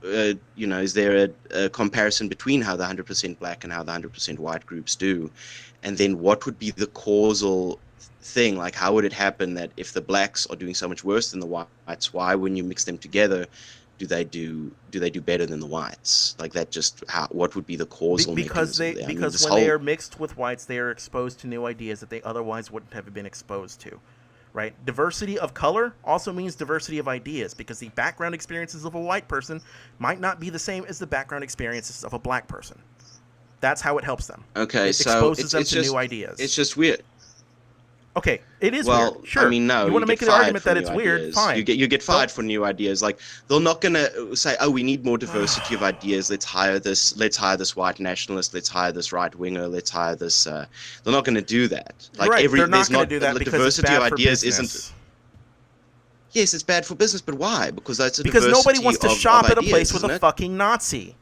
is there a comparison between how the 100% black and how the 100% white groups do? And then what would be the causal thing? Like, how would it happen that if the blacks are doing so much worse than the whites, why, when you mix them together, do they do better than the whites? Like that, what would be the causal mechanism there? Because when they are mixed with whites, they are exposed to new ideas that they otherwise wouldn't have been exposed to, right? Diversity of color also means diversity of ideas, because the background experiences of a white person might not be the same as the background experiences of a black person. That's how it helps them. Okay, it so exposes them to new ideas. It's just weird. Okay, it is weird. Sure. I mean, no. You want to make an argument that it's weird? Fine. You get fired for new ideas. Like, they're not gonna say, "Oh, we need more diversity of ideas. Let's hire this white nationalist. Let's hire this right winger. Let's hire this." They're not gonna do that. Like, right. They're not going to do that the because diversity it's bad of for ideas business. isn't. Yes, it's bad for business, but why? Because that's because nobody wants to shop at a place with a fucking Nazi.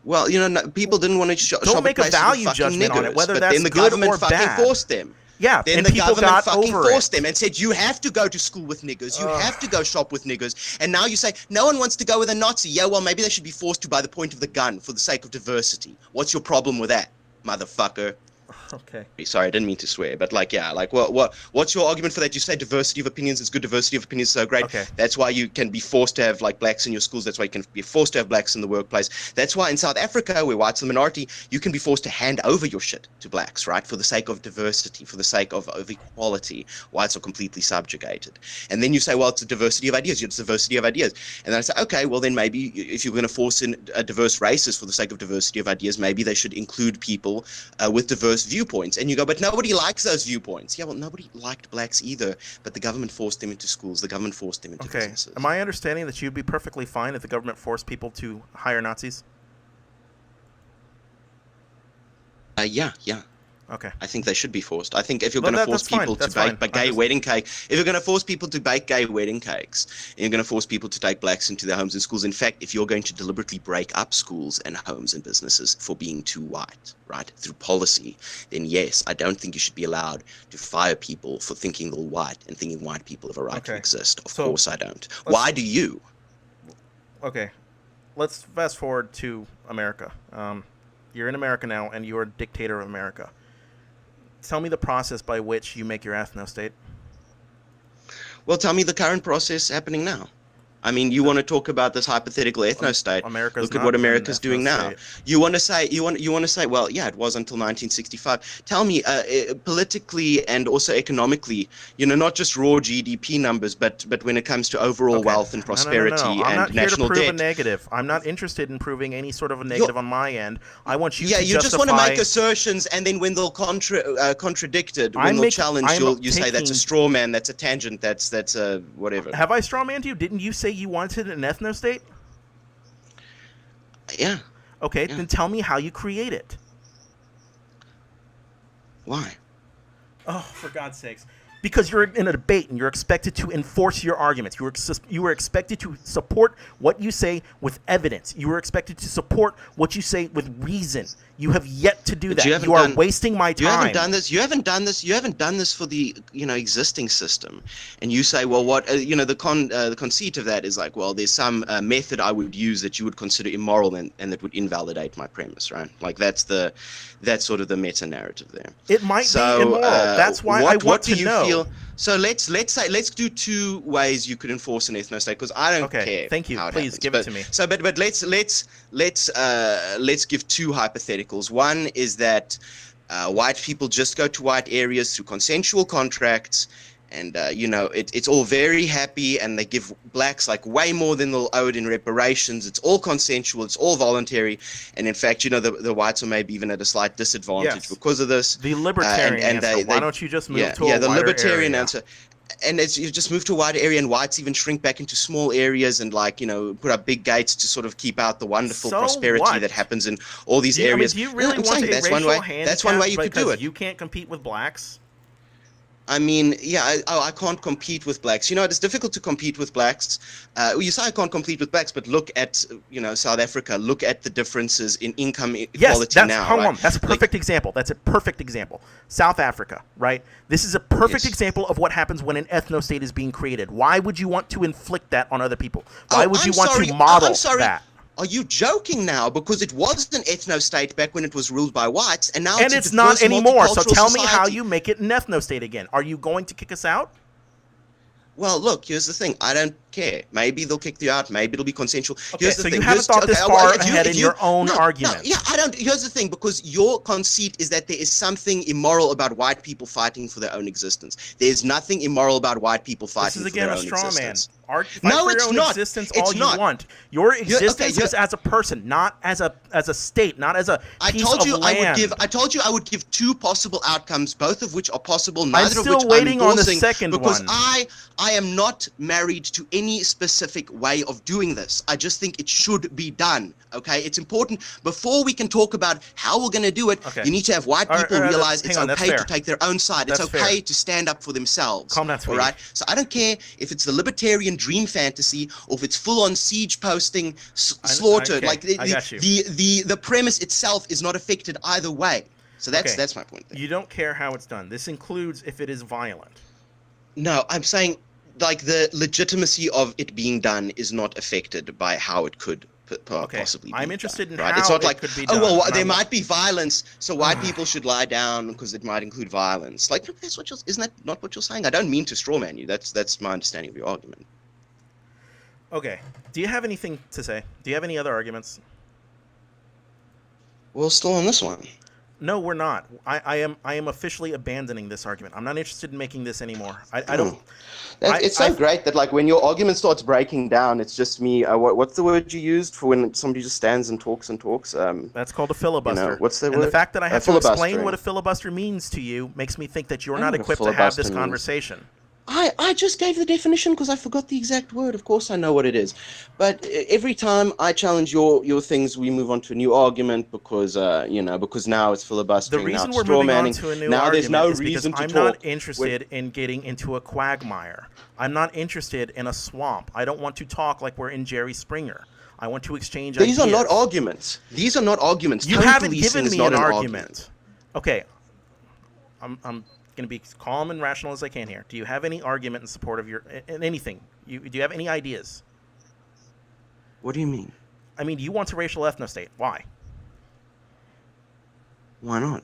Well, people didn't want to shop at a place with Don't make a value judgment on it, whether but that's then the good government or fucking bad. forced them. Yeah, Then and the people government got fucking over forced it. them and said, you have to go to school with niggers. You have to go shop with niggers. And now you say, no one wants to go with a Nazi. Yeah, well, maybe they should be forced to by the point of the gun for the sake of diversity. What's your problem with that, motherfucker? Okay. Sorry, I didn't mean to swear, but like, yeah, like, what's your argument for that? You say diversity of opinions is good, diversity of opinions is so great. Okay. That's why you can be forced to have like blacks in your schools. That's why you can be forced to have blacks in the workplace. That's why in South Africa, where whites are the minority, you can be forced to hand over your shit to blacks, right? For the sake of diversity, for the sake of equality. Whites are completely subjugated. And then you say, well, it's a diversity of ideas. It's a diversity of ideas. And then I say, okay, well, then maybe if you're going to force in diverse races for the sake of diversity of ideas, maybe they should include people with diverse viewpoints. And you go, but nobody likes those viewpoints. Yeah, well, nobody liked blacks either, but the government forced them into schools. The government forced them into businesses. Am I understanding that you'd be perfectly fine if the government forced people to hire Nazis? Yeah. Okay. I think they should be forced. I think if you're going to force people to bake gay wedding cake, if you're going to force people to bake gay wedding cakes, and you're going to force people to take blacks into their homes and schools, in fact, if you're going to deliberately break up schools and homes and businesses for being too white, right, through policy, then yes, I don't think you should be allowed to fire people for thinking they're white and thinking white people have a right to exist. Of course I don't. Why do you? Okay. Let's fast forward to America. You're in America now, and you're a dictator of America. Tell me the process by which you make your ethno-state. Well, tell me the current process happening now. I mean, you want to talk about this hypothetical ethno-state. Look at what America's doing now. You want to say, well, yeah, it was until 1965. Tell me, politically and also economically, not just raw GDP numbers, but when it comes to overall wealth and prosperity and national debt. I'm not here to prove a negative. I'm not interested in proving any sort of a negative on my end. I want you to justify... you just want to make assertions, and then when they'll contradicted, when they'll challenge, you say that's a straw man, that's a tangent, that's a whatever. Have I straw manned you? Didn't you say you wanted an ethno-state? Yeah. Okay, then tell me how you create it. Why? Oh, for God's sakes. Because you're in a debate and you're expected to enforce your arguments. You were expected to support what you say with evidence. You were expected to support what you say with reason. You have yet to do that. You are wasting my time. You haven't done this. You haven't done this for the existing system. And you say, well, what the conceit of that is like, well, there's some method I would use that you would consider immoral and that would invalidate my premise, right? Like that's sort of the meta narrative there. It might be immoral. That's why I want to know. So let's do two ways you could enforce an ethno-state, because I don't care. Thank you. Please give it to me. So, but let's give two hypotheticals. One is that white people just go to white areas through consensual contracts, and it's all very happy, and they give blacks like way more than they'll owe it in reparations. It's all consensual, it's all voluntary, and in fact, the whites are maybe even at a slight disadvantage because of this. The libertarian answer. Why don't you just move to a wider the libertarian area? answer. And you just move to a wider area, and whites even shrink back into small areas and put up big gates to sort of keep out the wonderful prosperity that happens in all these areas. Do you really want a racial handicap? That's one way you could do it. You can't compete with blacks. I mean, yeah, I can't compete with blacks. It's difficult to compete with blacks. You say I can't compete with blacks, but look at, South Africa. Look at the differences in income equality now. Hold on. That's a perfect example. That's a perfect example. South Africa, right? This is a perfect example of what happens when an ethno-state is being created. Why would you want to inflict that on other people? Why would you want to model that? Are you joking now? Because it was an ethno-state back when it was ruled by whites, and now it's not anymore. So tell me how you make it an ethno-state again. Are you going to kick us out? Well, look, here's the thing. I don't care. Maybe they'll kick you out. Maybe it'll be consensual. Okay, so you haven't thought this far ahead in your own argument. Yeah, I don't. Here's the thing, because your conceit is that there is something immoral about white people fighting for their own existence. There's nothing immoral about white people fighting for their own existence. No, it's not. Existence all you want. Your existence is as a person, not as a state, not as a piece of land. I told you I would give two possible outcomes, both of which are possible, neither of which I'm still waiting on the second one. Because I am not married to any specific way of doing this. I just think it should be done. Okay, it's important. Before we can talk about how we're going to do it, you need to have white people realize it's okay to take their own side. It's okay to stand up for themselves. Calm down, sweetie. All right. So I don't care if it's the libertarian dream fantasy or if it's full-on siege posting, slaughter. I got you. The premise itself is not affected either way. So Okay. that's my point there. You don't care how it's done. This includes if it is violent. No, I'm saying like the legitimacy of it being done is not affected by how it could Okay. possibly I'm be interested done, in right? It's how not it like, could be oh done. well, And there might be violence, so white people should lie down because it might include violence. Like, look, that's what you're, isn't that not what you're saying? I don't mean to strawman you. That's my understanding of your argument. Okay. Do you have anything to say? Do you have any other arguments? Well, still on this one. No, we're not. I am officially abandoning this argument. I'm not interested in making this anymore. I don't. Hmm. It's so great that like when your argument starts breaking down, it's just me. What's the word you used for when somebody just stands and talks and talks? That's called a filibuster. What's the and word? the fact that I have to explain what a Filibustering. filibuster means to you makes me think that you're I know not what a equipped to have this filibuster means. conversation. I just gave the definition because I forgot the exact word. Of course, I know what it is. But every time I challenge your things, we move on to a new argument because because now it's The filibustering, now reason it's we're straw moving on manning. to a new Now there's argument no is because reason to I'm talk. not interested in getting into a quagmire. I'm not interested in a swamp. I don't want to talk like we're in Jerry Springer. I want to exchange These ideas. are not arguments. These are not arguments. You Tone haven't policing given is me not an an argument. Okay, I'm going to be calm and rational as I can here. Do you have any argument in support of your anything? Do you have any ideas? What do you mean? I mean, you want a racial ethnostate. Why? Why not?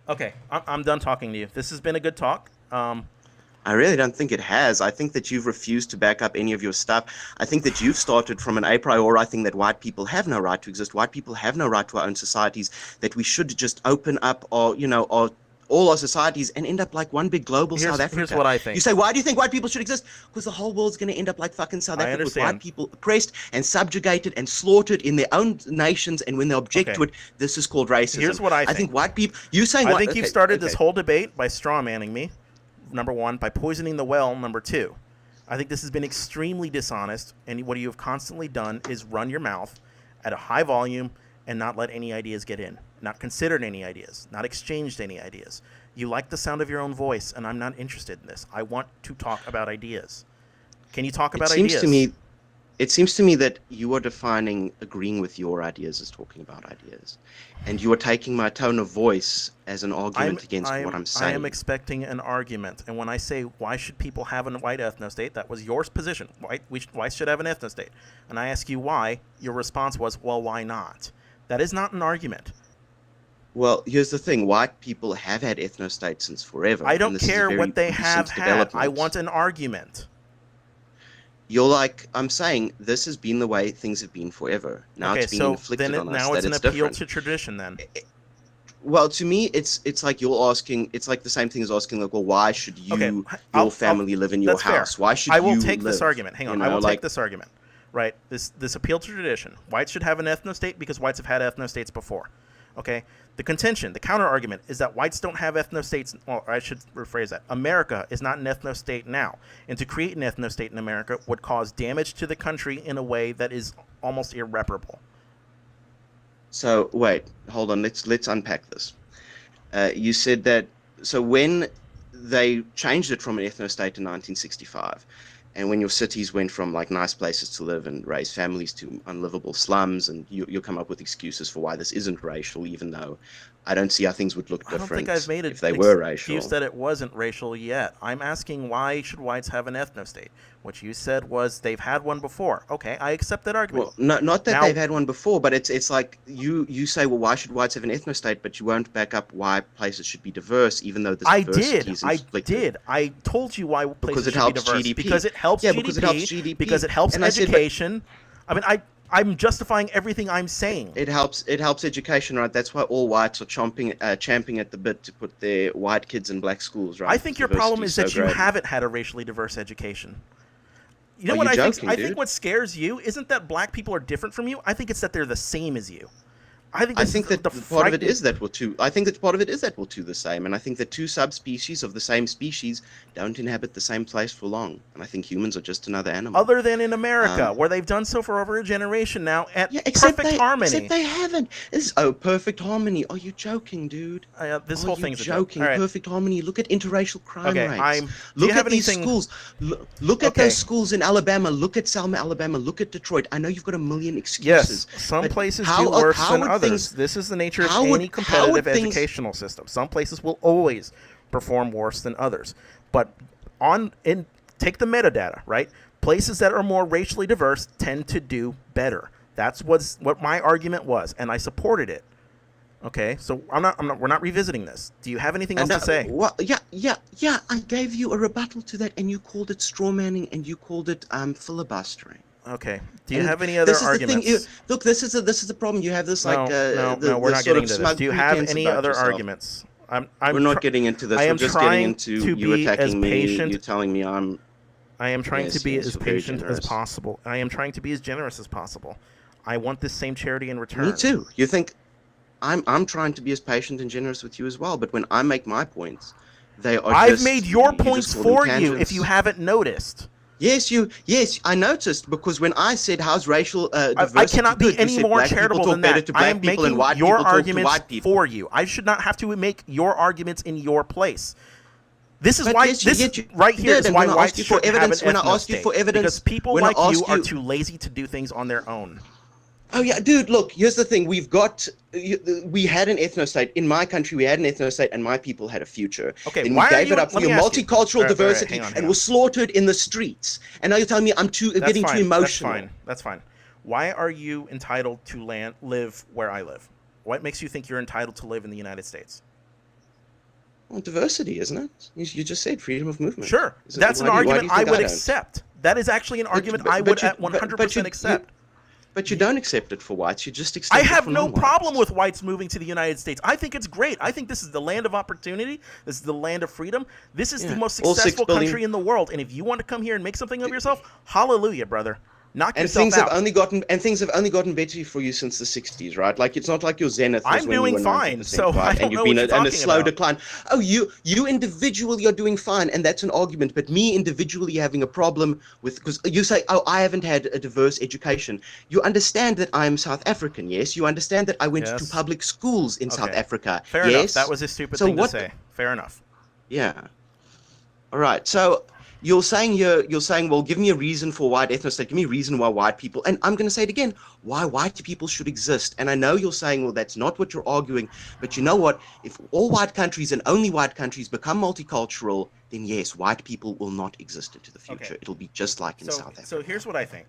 Okay, I'm done talking to you. This has been a good talk. I really don't think it has. I think that you've refused to back up any of your stuff. I think that you've started from an a priori thing that white people have no right to exist. White people have no right to our own societies, that we should just open up all our societies and end up like one big global South Africa. Here's what I think. You say, why do you think white people should exist? Because the whole world's going to end up like fucking South Africa with white people oppressed and subjugated and slaughtered in their own nations. And when they object to it, this is called racism. Here's what I think. I think white people, you saying I think you've started this whole debate by strawmanning me. Number one, by poisoning the well. Number two, I think this has been extremely dishonest, and what you have constantly done is run your mouth at a high volume and not let any ideas get in, not considered any ideas, not exchanged any ideas. You like the sound of your own voice, and I'm not interested in this. I want to talk about ideas. Can you talk about ideas? It seems to me that you are defining agreeing with your ideas as talking about ideas. And you are taking my tone of voice as an argument against what I'm saying. I am expecting an argument. And when I say, why should people have a white ethnostate, that was your position. Whites should have an ethnostate. And I ask you why, your response was, well, why not? That is not an argument. Well, here's the thing. White people have had ethnostates since forever. I don't care what they have had. I want an argument. You're like, I'm saying this has been the way things have been forever. Now it's being inflicted on us. Now it's an appeal different. to tradition then. Well, to me, it's like you're asking. It's like the same thing as asking, like, well, why should your family live in your house? Fair. Why should I will you take live? this argument. Hang on, I will take this argument. Right, this appeal to tradition. Whites should have an ethnostate because whites have had ethnostates before. Okay, the contention, the counter argument is that whites don't have ethnostates. Well, I should rephrase that. America is not an ethnostate now, and to create an ethnostate in America would cause damage to the country in a way that is almost irreparable. So wait, hold on. Let's unpack this. You said that. So when they changed it from an ethnostate in 1965, and when your cities went from like nice places to live and raise families to unlivable slums, and you'll come up with excuses for why this isn't racial, even though I don't see how things would look different. I don't think I've made if they were racial. Excuse that it wasn't racial yet. I'm asking why should whites have an ethnostate? What you said was they've had one before. Okay, I accept that argument. Well, not that they've had one before, but it's like you say, well, why should whites have an ethnostate, but you won't back up why places should be diverse, even though this diversity is inflicted. I did. I told you why places should be diverse. GDP. Because it helps GDP. Because it helps GDP. Because it helps education. I'm justifying everything I'm saying. It helps education, right? That's why all whites are champing at the bit to put their white kids in black schools, right? I think your problem is that you haven't had a racially diverse education. You know what I think? I think what scares you isn't that black people are different from you. I think it's that they're the same as you. I think that part of it is that we're two. I think that part of it is that we're two the same, and I think that two subspecies of the same species don't inhabit the same place for long. And I think humans are just another animal. Other than in America, where they've done so for over a generation now at perfect harmony. Except they haven't. Perfect harmony. Are you joking, dude? This whole thing's joking. Right. Perfect harmony. Look at interracial crime rates. Look at these schools. Look at those schools in Alabama. Look at Selma, Alabama. Look at Detroit. I know you've got a million excuses. Yes, some places do worse than others. others. things? This is the nature of How any would competitive things? educational system. Some places will always perform worse than others. But take the metadata, right? Places that are more racially diverse tend to do better. That's what my argument was, and I supported it. Okay, so we're not revisiting this. Do you have anything else to say? Well, yeah. I gave you a rebuttal to that, and you called it strawmanning, and you called it filibustering. Okay. Do you And have any other this is the thing. arguments? Look, this is the problem. You have this like No. We're the not sort getting of to this. smug Do you have pretense any about other yourself. arguments? We're not getting into I this. We're am just getting trying into to you be as attacking me, patient. you telling me I'm. I am trying to be as You're very patient as generous. possible. I am trying to be as generous as possible. I want this same charity in return. Me too. You think I'm trying to be as patient and generous with you as well, but when I make my points, they are I've just made your you points just call them for you if tangents. you haven't noticed. Yes, I noticed because when I said how's racial diversity I cannot be good, you any said more black people charitable talk than better that. to I black am people and making white your people talk to arguments white people. for you. I should not have to make your arguments in your place. This is But why yes, this right here is and why when I whites asked you for shouldn't have an evidence, when I asked you ethno-state. for evidence, Because people when I like you asked are you, too lazy to do things on their own. oh yeah, dude, look, here's the thing: we had an ethno-state in my country. We had an ethno-state, and my people had a future. Okay, Then we why are gave you? it up for Let me your ask you. multicultural All right, diversity, hang and on. were slaughtered in the streets. And now you're telling me I'm getting too emotional. That's fine. Why are you entitled to live where I live? What makes you think you're entitled to live in the United States? Well, diversity, isn't it? You just said freedom of movement. Sure, that's an argument I would accept. That is actually an argument I would 100% accept. But you don't accept it for whites. You just accept I it have for no non-whites. problem with whites moving to the United States. I think it's great. I think this is the land of opportunity. This is the land of freedom. This is the most successful country in the world. And if you want to come here and make something of yourself, hallelujah, brother. Knock yourself out. Things have only gotten better for you since the 60s, right? Like it's not like your zenith was I'm when doing you were fine, 90%, so right? I don't and you've know been what you're in a talking slow about. decline. Oh, you individually are doing fine, and that's an argument. But me individually having a problem with because you say, oh, I haven't had a diverse education. You understand that I'm South African, yes? You understand that I went to public schools in South Africa, Fair enough. That was a stupid thing to say. Fair enough. Yeah. All right. So you're saying, well, give me a reason for white ethnostate. Give me a reason why white people, and I'm going to say it again, why white people should exist. And I know you're saying, well, that's not what you're arguing, but you know what? If all white countries and only white countries become multicultural, then yes, white people will not exist into the future. It'll be just like in South Africa. So here's what I think.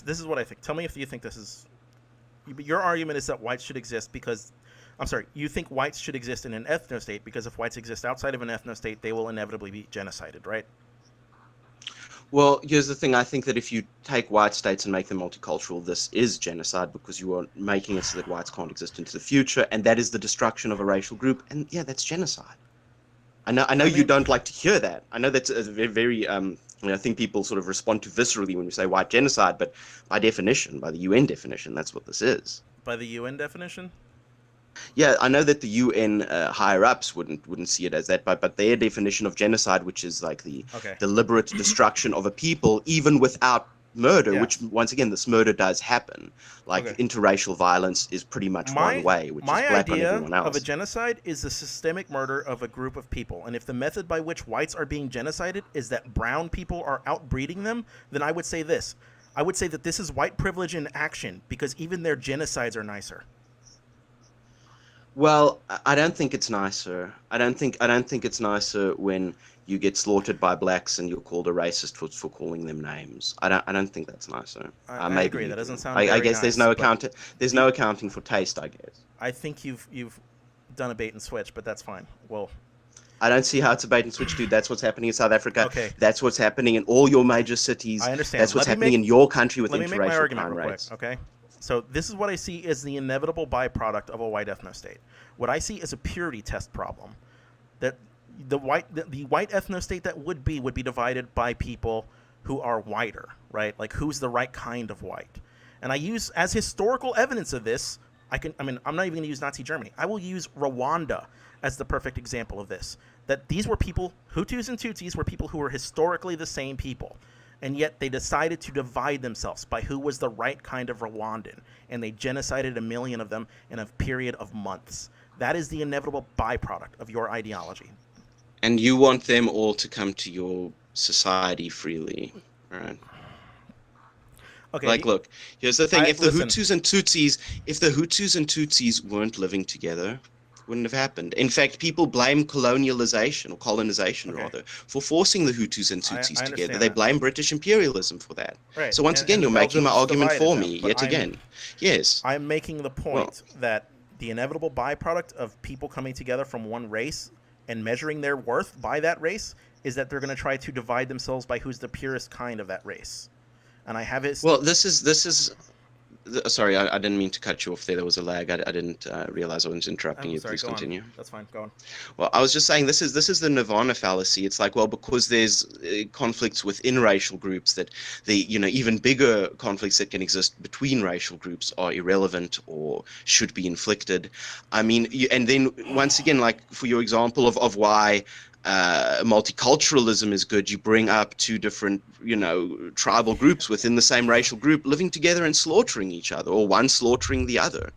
This is what I think. Tell me if you think this is. Your argument is that whites should exist because. I'm sorry, you think whites should exist in an ethno-state because if whites exist outside of an ethno-state, they will inevitably be genocided, right? Well, here's the thing. I think that if you take white states and make them multicultural, this is genocide because you are making it so that whites can't exist into the future, and that is the destruction of a racial group. And yeah, that's genocide. I know you don't like to hear that. I know that's a very I think people sort of respond to viscerally when we say white genocide, but by definition, by the UN definition, that's what this is. By the UN definition? Yeah, I know that the UN higher ups wouldn't see it as that, but their definition of genocide, which is like the deliberate destruction of a people, even without murder, which once again this murder does happen. Like interracial violence is pretty much one way, which is black on everyone else. My idea of a genocide is the systemic murder of a group of people, and if the method by which whites are being genocided is that brown people are outbreeding them, then I would say this. I would say that this is white privilege in action because even their genocides are nicer. Well, I don't think it's nicer. I don't think it's nicer when you get slaughtered by blacks and you're called a racist for calling them names. I don't think that's nicer. I agree. That doesn't sound. I guess there's no accounting for taste. I guess. I think you've done a bait and switch, but that's fine. Well. I don't see how it's a bait and switch, dude. That's what's happening in South Africa. Okay. That's what's happening in all your major cities. I understand. That's what's happening in your country with interracial crime rates. Okay. So this is what I see as the inevitable byproduct of a white ethno-state. What I see is a purity test problem. That the white ethno-state that would be divided by people who are whiter, right? Like who's the right kind of white. And I use as historical evidence of this, I'm not even going to use Nazi Germany. I will use Rwanda as the perfect example of this. That these were people, Hutus and Tutsis were people who were historically the same people. And yet they decided to divide themselves by who was the right kind of Rwandan. And they genocided 1 million of them in a period of months. That is the inevitable byproduct of your ideology. And you want them all to come to your society freely, right? Okay, Like, look, here's the thing: I if the listen. Hutus and Tutsis, if the Hutus and Tutsis weren't living together, it wouldn't have happened. In fact, people blame colonialization or colonization Okay, rather for forcing the Hutus and Tutsis I together. understand They that. blame British imperialism for that. Right, So once again, and the you're making my Belgians argument divided for them, me but yet again. Yes. I'm making the Well, point that the inevitable byproduct of people coming together from one race and measuring their worth by that race is that they're going to try to divide themselves by who's the purest kind of that race. And I have his. well, this is sorry, I didn't mean to cut you off there. There was a lag. I didn't realize I was interrupting I'm you. sorry. Please Go on. continue. That's fine. Go on. Well, I was just saying this is the nirvana fallacy. It's like, well, because there's conflicts within racial groups, that the even bigger conflicts that can exist between racial groups are irrelevant or should be inflicted. I mean, and then once again, like for your example of why multiculturalism is good, you bring up two different, tribal groups within the same racial group living together and slaughtering each other, or one slaughtering the other,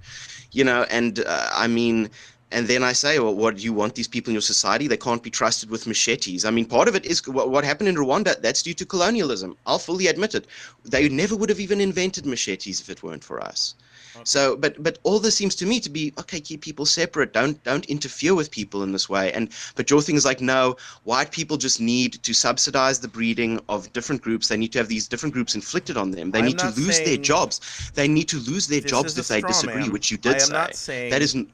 and I mean, and then I say, well, what do you want these people in your society? They can't be trusted with machetes. I mean, part of it is what happened in Rwanda. That's due to colonialism. I'll fully admit it. They never would have even invented machetes if it weren't for us. Okay. So, but all this seems to me to be okay. Keep people separate. Don't interfere with people in this way. But your thing is like, no, white people just need to subsidize the breeding of different groups. They need to have these different groups inflicted on them. They I'm need to not lose their saying jobs. They need to lose their this jobs is a if they straw disagree, man. which you I did am not say. That saying. isn't.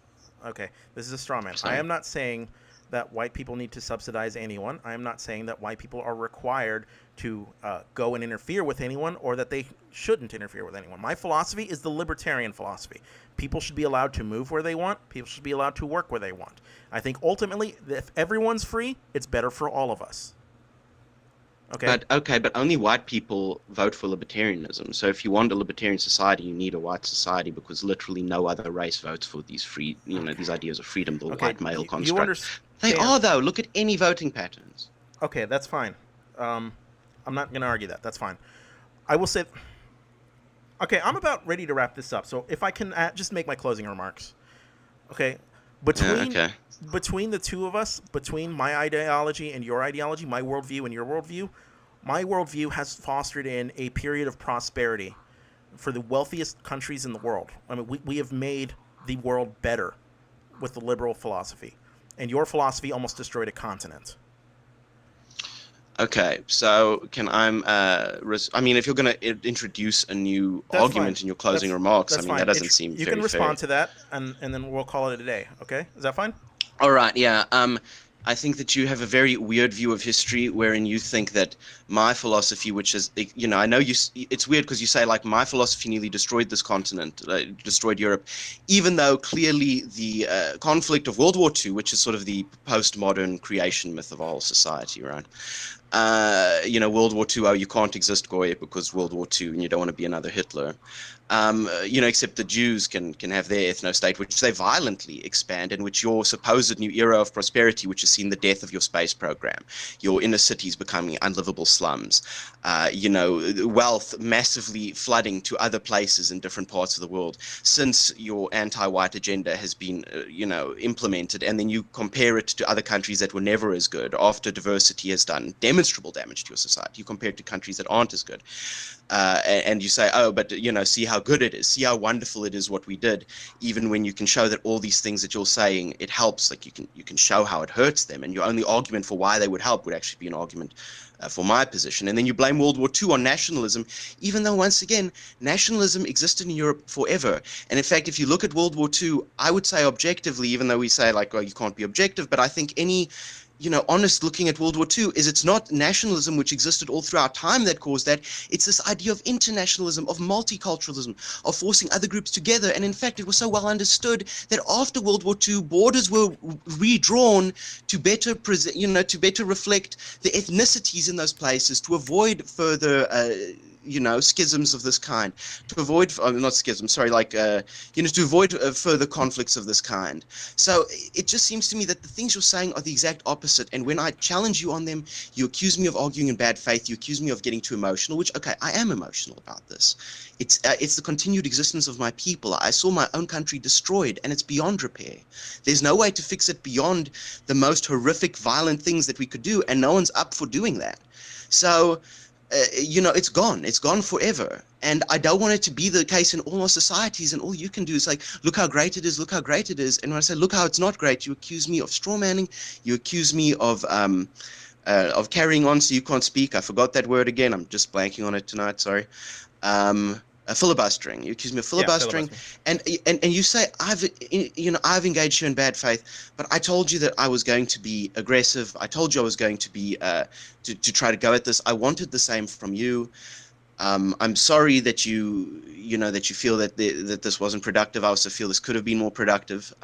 Okay, this is a straw man. I Sorry. am not saying that white people need to subsidize anyone. I am not saying that white people are required to go and interfere with anyone, or that they shouldn't interfere with anyone. My philosophy is the libertarian philosophy. People should be allowed to move where they want. People should be allowed to work where they want. I think ultimately, if everyone's free, it's better for all of us. Okay? But only white people vote for libertarianism. So if you want a libertarian society, you need a white society because literally no other race votes for these Okay. these ideas of freedom, the Okay. white male You construct. They understand? are though. Look at any voting patterns. Okay, that's fine. Um, I'm not going to argue that. That's fine. I will say. Okay, I'm about ready to wrap this up. So if I can just make my closing remarks. Okay, Yeah, between okay. between the two of us, between my ideology and your ideology, my worldview and your worldview, my worldview has fostered in a period of prosperity for the wealthiest countries in the world. I mean, we have made the world better with the liberal philosophy, and your philosophy almost destroyed a continent. Okay, so can I mean, if you're going to introduce a new That's fine. argument in your closing That's remarks, I that's mean, that fine. doesn't seem You can very fair. respond to that, and then we'll call it a day. Okay, is that fine? All right, yeah. I think that you have a very weird view of history, wherein you think that my philosophy, which is, I know it's weird because you say like my philosophy nearly destroyed this continent, destroyed Europe, even though clearly the conflict of World War II, which is sort of the postmodern creation myth of our whole society, right? World War II, oh, you can't exist, Goy, because World War II, and you don't want to be another Hitler. Except the Jews can have their ethno-state, which they violently expand, in which your supposed new era of prosperity, which has seen the death of your space program, your inner cities becoming unlivable slums, wealth massively flooding to other places in different parts of the world, since your anti-white agenda has been, implemented, and then you compare it to other countries that were never as good after diversity has done demonstrable damage to your society. You compare it to countries that aren't as good. And you say, oh, but see how good it is, see how wonderful it is what we did, even when you can show that all these things that you're saying it helps. Like you can show how it hurts them, and your only argument for why they would help would actually be an argument for my position. And then you blame World War II on nationalism, even though once again nationalism existed in Europe forever. And in fact, if you look at World War II, I would say objectively, even though we say like, oh, you can't be objective, but I think any honest looking at World War II is it's not nationalism, which existed all throughout time, that caused that. It's this idea of internationalism, of multiculturalism, of forcing other groups together. And in fact, it was so well understood that after World War II, borders were redrawn to better to better reflect the ethnicities in those places, to avoid further schisms of this kind, to avoid not schisms, sorry, like to avoid further conflicts of this kind. So it just seems to me that the things you're saying are the exact opposite, and when I challenge you on them, you accuse me of arguing in bad faith, you accuse me of getting too emotional, which, okay, I am emotional about this. It's the continued existence of my people. I saw my own country destroyed, and it's beyond repair. There's no way to fix it beyond the most horrific, violent things that we could do, and no one's up for doing that. So it's gone. It's gone forever. And I don't want it to be the case in all our societies. And all you can do is like, look how great it is. Look how great it is. And when I say, look how it's not great, you accuse me of straw manning. You accuse me of carrying on so you can't speak. I forgot that word again. I'm just blanking on it tonight. Sorry. Filibustering. You accuse me of Yeah, filibustering, filibustering. and you say I've engaged you in bad faith, but I told you that I was going to be aggressive. I told you I was going to be to try to go at this. I wanted the same from you. I'm sorry that that you feel that this wasn't productive. I also feel this could have been more productive.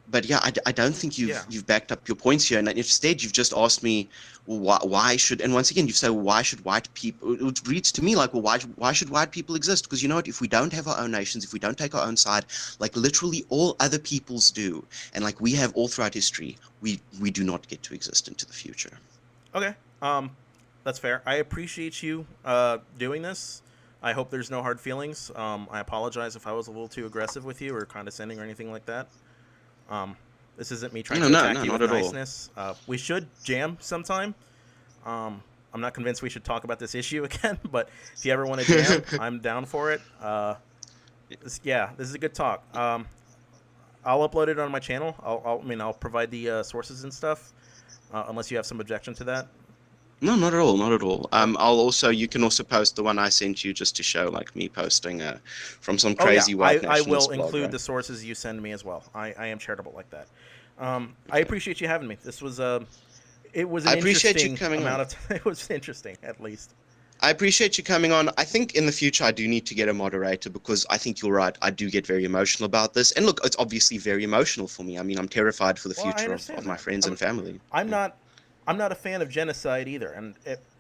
But yeah, I don't think Yeah. you've backed up your points here, and instead you've just asked me, well, why should, and once again you say, well, why should white people? It reads to me like, well, why should white people exist? Because you know what? If we don't have our own nations, if we don't take our own side, like literally all other peoples do, and like we have all throughout history, we do not get to exist into the future. Okay. That's fair. I appreciate you doing this. I hope there's no hard feelings. I apologize if I was a little too aggressive with you or condescending or anything like that. This isn't me trying No, to no, attack no, you not with at all. niceness. We should jam sometime. I'm not convinced we should talk about this issue again, but if you ever want to jam, I'm down for it. This is a good talk. I'll upload it on my channel. I'll provide the sources and stuff, unless you have some objection to that. No, not at all, not at all. Okay. You can also post the one I sent you just to show like me posting from some Oh yeah, crazy white I will nationalist blog, include right? the sources you send me as well. I am charitable like that. I appreciate you having me. This was it was I an appreciate you interesting coming amount on. of time. It was interesting, at least. I appreciate you coming on. I think in the future I do need to get a moderator because I think you're right. I do get very emotional about this. And look, it's obviously very emotional for me. I mean, I'm terrified for the Well, I future of understand my that. friends and family. I'm Yeah. not I'm not a fan of genocide either, and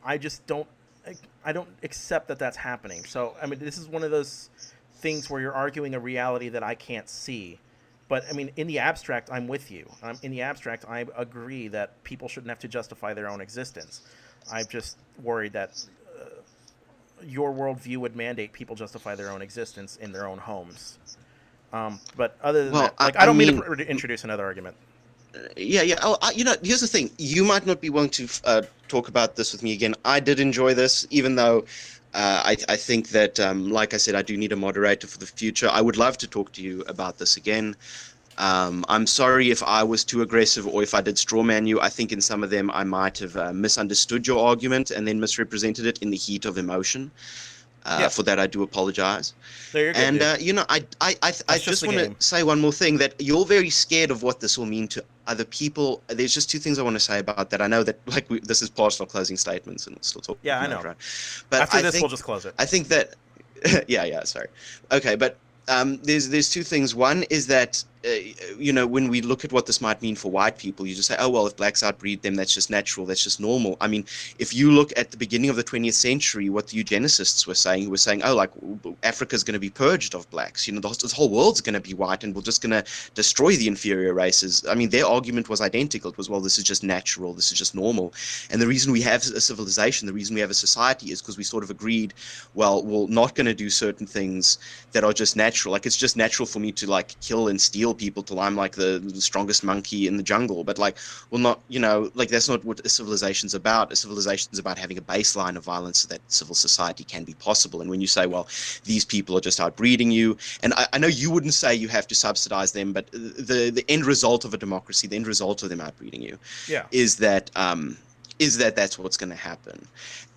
I just I don't accept that that's happening. So I mean, this is one of those things where you're arguing a reality that I can't see. But I mean, in the abstract, I'm with you. In the abstract, I agree that people shouldn't have to justify their own existence. I'm just worried that your worldview would mandate people justify their own existence in their own homes. But other than Well, that, like, I I don't mean mean, to introduce another argument. yeah. Oh, here's the thing. You might not be willing to talk about this with me again. I did enjoy this, even though I think that, like I said, I do need a moderator for the future. I would love to talk to you about this again. I'm sorry if I was too aggressive or if I did strawman you. I think in some of them I might have misunderstood your argument and then misrepresented it in the heat of emotion. Yeah, For that, I do apologize. there you're good, And dude. I That's just just the want to game. say one more thing that you're very scared of what this will mean to other people. There's just two things I want to say about that. I know that this is part of our closing statements and we'll still talk Yeah, I about it, know. right? But After this, we'll just close it. I think that yeah, sorry. Okay, but there's two things. One is that when we look at what this might mean for white people, you just say, oh well, if blacks outbreed them, that's just natural, that's just normal. I mean, if you look at the beginning of the 20th century, what the eugenicists were saying, oh, like Africa's going to be purged of blacks. This whole world's going to be white, and we're just going to destroy the inferior races. I mean, their argument was identical. It was, well, this is just natural, this is just normal. And the reason we have a civilization, the reason we have a society, is because we sort of agreed, well, we're not going to do certain things that are just natural. Like it's just natural for me to like kill and steal people till I'm like the strongest monkey in the jungle. But like, well, not, like that's not what a civilization's about. A civilization's about having a baseline of violence so that civil society can be possible. And when you say, well, these people are just outbreeding you, and I know you wouldn't say you have to subsidize them, but the end result of a democracy, the end result of them outbreeding you, Yeah, is that that's what's going to happen.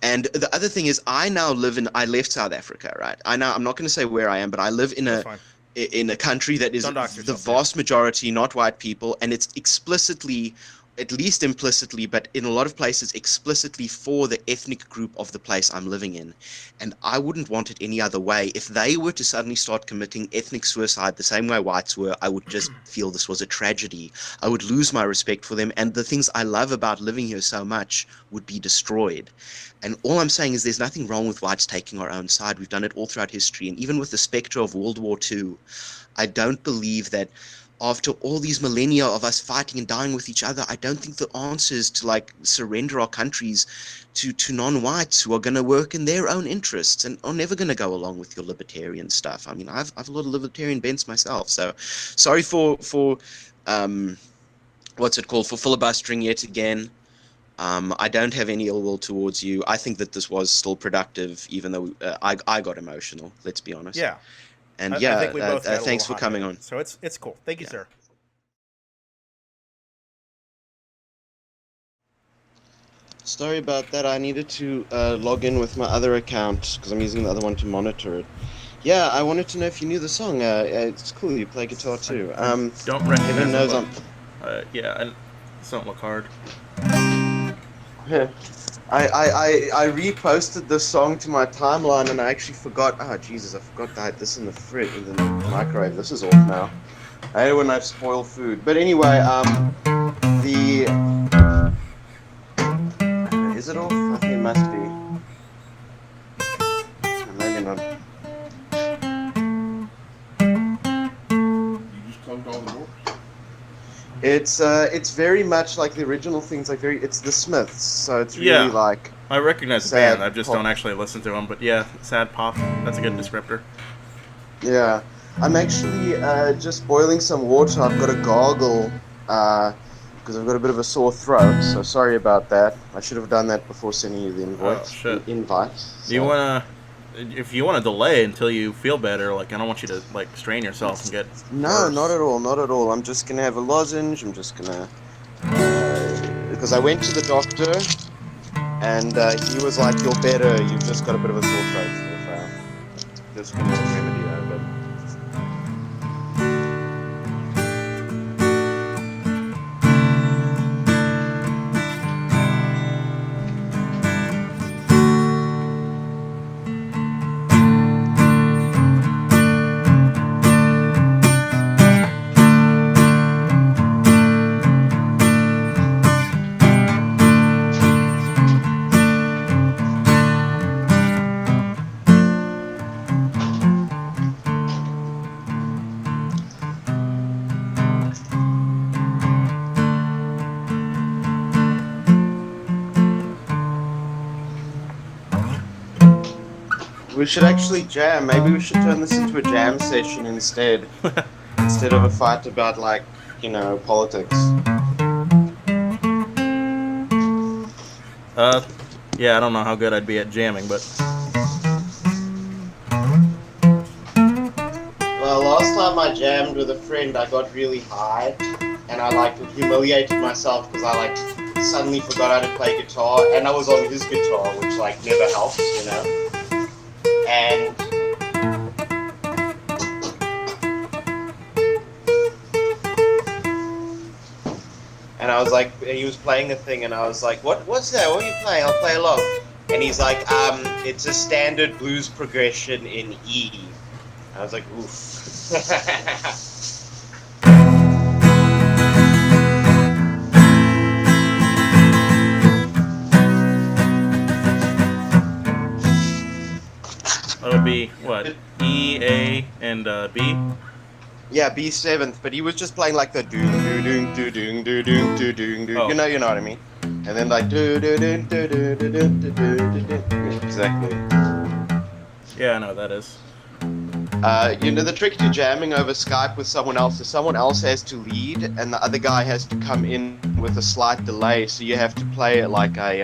And the other thing is, I left South Africa, right? I'm not going to say where I am, but I live that's fine. in a country that is Don't dox the yourself, dude. vast majority not white people, and it's explicitly, at least implicitly, but in a lot of places explicitly for the ethnic group of the place I'm living in. And I wouldn't want it any other way. If they were to suddenly start committing ethnic suicide the same way whites were, I would just feel this was a tragedy. I would lose my respect for them, and the things I love about living here so much would be destroyed. And all I'm saying is there's nothing wrong with whites taking our own side. We've done it all throughout history. And even with the specter of World War II, I don't believe that after all these millennia of us fighting and dying with each other, I don't think the answer is to like surrender our countries to non-whites who are going to work in their own interests and are never going to go along with your libertarian stuff. I mean, I've a lot of libertarian bents myself. So sorry for what's it called, for filibustering yet again. I don't have any ill will towards you. I think that this was still productive, even though I got emotional. Let's be honest. Yeah, And I think yeah, we both got a little thanks for hot coming headed. on. So it's cool. Thank you, Yeah. sir. Sorry about that. I needed to log in with my other account because I'm using the other one to monitor it. Yeah, I wanted to know if you knew the song. It's cool. You play guitar too. I don't recognize Heaven it, knows but I'm. yeah, I don't look hard. I reposted this song to my timeline and I actually forgot. Oh Jesus, I forgot that I had this in the fridge, in the microwave. This is off now. I hate when I spoil food. But anyway, the is it off? I think it must be. Maybe not. You just closed all the doors? It's very much like the original things. Like it's the Smiths, so it's really Yeah, like I recognize the sad band. I just pop. don't actually listen to them. But yeah, sad pop. That's a good descriptor. Yeah, I'm actually just boiling some water. I've got a gargle because I've got a bit of a sore throat. So sorry about that. I should have done that before sending you the Oh shit. invite. Do you So. wanna? If you want to delay until you feel better, like I don't want you to like strain yourself and get No, not worse. at all, not at all. I'm just gonna have a lozenge. I'm just gonna because I went to the doctor and he was like, "You're better. You've just got a bit of a sore throat." So just gonna remedy over. We should actually jam. Maybe we should turn this into a jam session instead of a fight about like politics. uh, yeah, I don't know how good I'd be at jamming, but Well, last time I jammed with a friend, I got really high, and I like humiliated myself because I like suddenly forgot how to play guitar, and I was on his guitar, which like never helps. And I was like, he was playing a thing, and I was like, what's that? What are you playing? I'll play along. And he's like, it's a standard blues progression in E. I was like, oof. that would be what E, A, and B. Yeah, B seventh, but he was just playing like the doom doo doom doo doom doo doom doo doom doo. Oh. You know what I mean? And then like doo doo doo doo doo doo doo doo doo. Exactly. Yeah, I know what that is. The trick to jamming over Skype with someone else is someone else has to lead, and the other guy has to come in with a slight delay. So you have to play it like a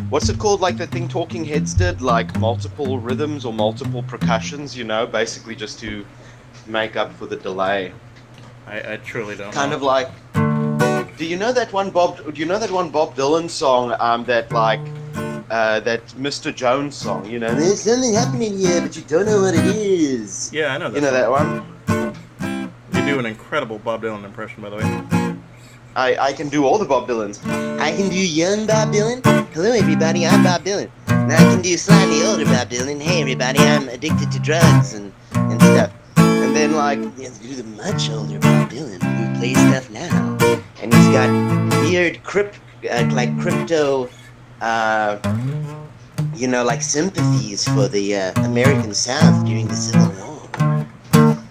what's it called? Like the thing Talking Heads did, like multiple rhythms or multiple percussions. Basically just to make up for the delay. I truly don't. Kind know. of like. Do you know that one Bob Dylan song? That Mr. Jones song. There's something happening here, but you don't know what it is. Yeah, I know that. You know that song. one? You do an incredible Bob Dylan impression, by the way. I can do all the Bob Dylans. I can do young Bob Dylan. Hello, everybody. I'm Bob Dylan. Now I can do slightly older Bob Dylan. Hey, everybody. I'm addicted to drugs and stuff. And then do the much older Bob Dylan who plays stuff now, and he's got weird crypto, like sympathies for the American South during the Civil War.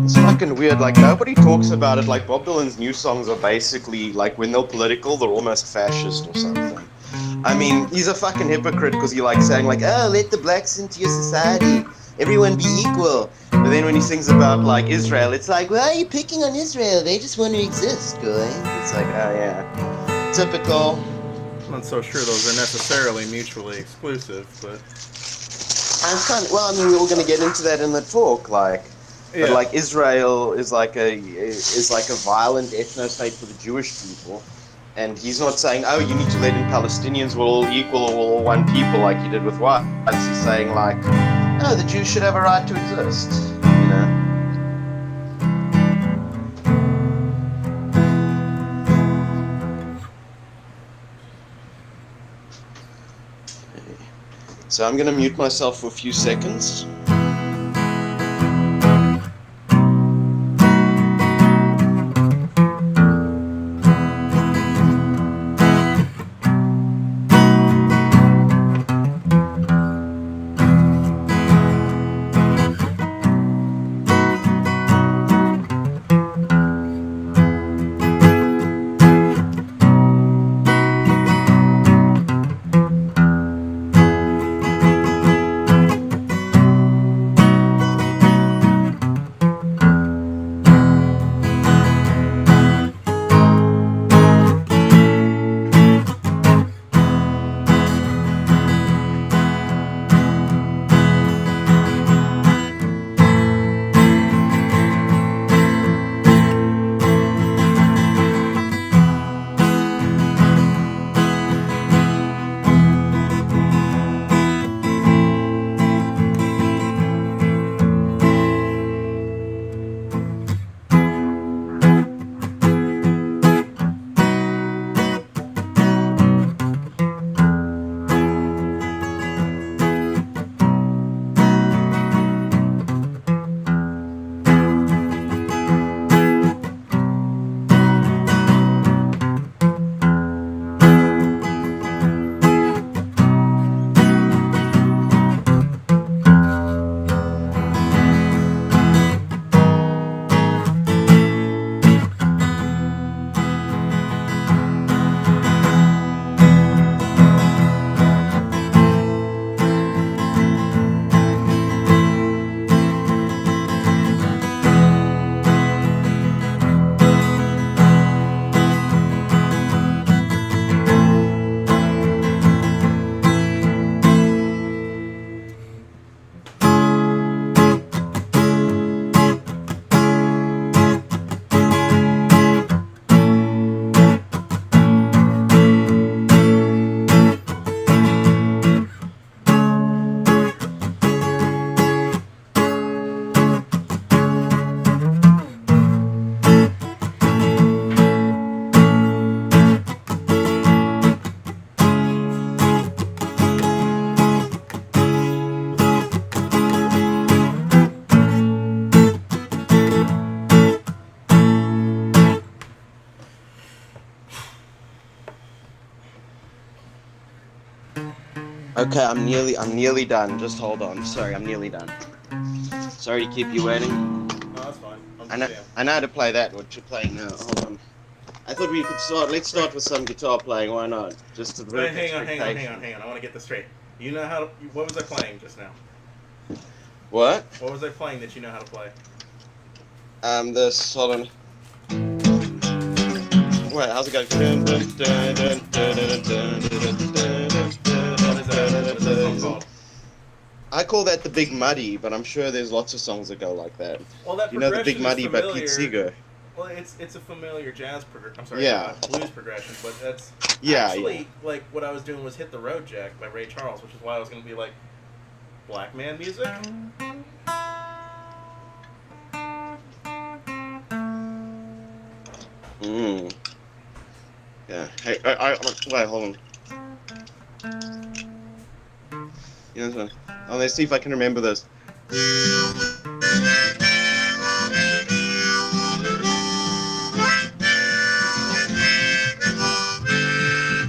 It's fucking weird. Like nobody talks about it. Like Bob Dylan's new songs are basically like when they're political, they're almost fascist or something. I mean, he's a fucking hypocrite because he saying oh, let the blacks into your society, everyone be equal. But But then when he sings about like Israel, it's like, why are you picking on Israel? They just want to exist, guy. It's like, oh yeah, typical. I'm not so sure those are necessarily mutually exclusive, but And it's kind of, well, I mean, we were going to get into that in the talk, like, but yeah. like Israel is like a violent ethno state for the Jewish people, and he's not saying, oh, you need to let in Palestinians, we're all equal or we're all one people, like he did with whites. He's saying like, no, the Jews should have a right to exist, you know. So I'm going to mute myself for a few seconds. Okay, I'm nearly done. Just hold on. Sorry, I'm nearly done. Sorry to keep you waiting. No, that's fine. I know how to play that. What you're playing now. Hold on. I thought we could start. Let's start with some guitar playing. Why not? Just to Wait, hang on. I want to get this straight. You know how? What was I playing just now? What? What was I playing that you know how to play? This. Hold on. Wait, how's it going? What is that? What's that song called? I call that the Big Muddy, but I'm sure there's lots of songs that go like that. Well, that you know the Big Muddy by Pete Seeger. Well, it's a familiar jazz progression. I'm sorry, blues progression, but that's actually like what I was doing was Hit the Road Jack by Ray Charles, which is why I was going to be like black man music. Yeah. Hey, wait, hold on. You know what? Oh, let's see if I can remember this.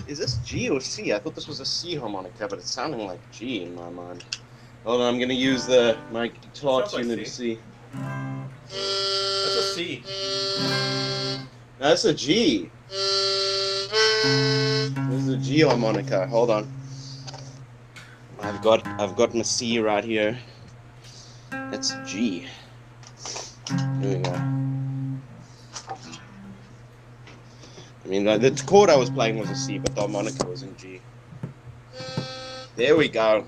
Is this G or C? I thought this was a C harmonica, but it's sounding like G in my mind. Hold on, I'm gonna use my guitar tuner to see. That's a C. That's a G. This is a G harmonica. Hold on. I've got my C right here. That's G. Here we go. I mean, the chord I was playing was a C, but the harmonica was in G. There we go.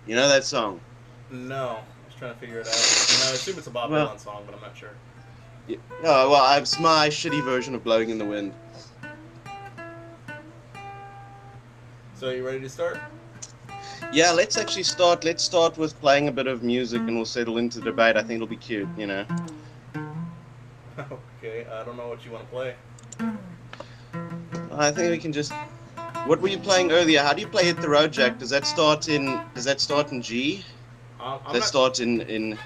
You know that song? No, I was trying to figure it out. I mean, I assume it's a Bob Well, Dylan song, but I'm not sure. yeah. No, well, it's my shitty version of Blowing in the Wind. So, you ready to start? Yeah, let's actually start. Let's start with playing a bit of music, and we'll settle into the debate. I think it'll be cute, you know. Okay, I don't know what you want to play. I think we can just. What were you playing earlier? How do you play Hit the Road Jack? Does that start in G? I'm That not. starts in.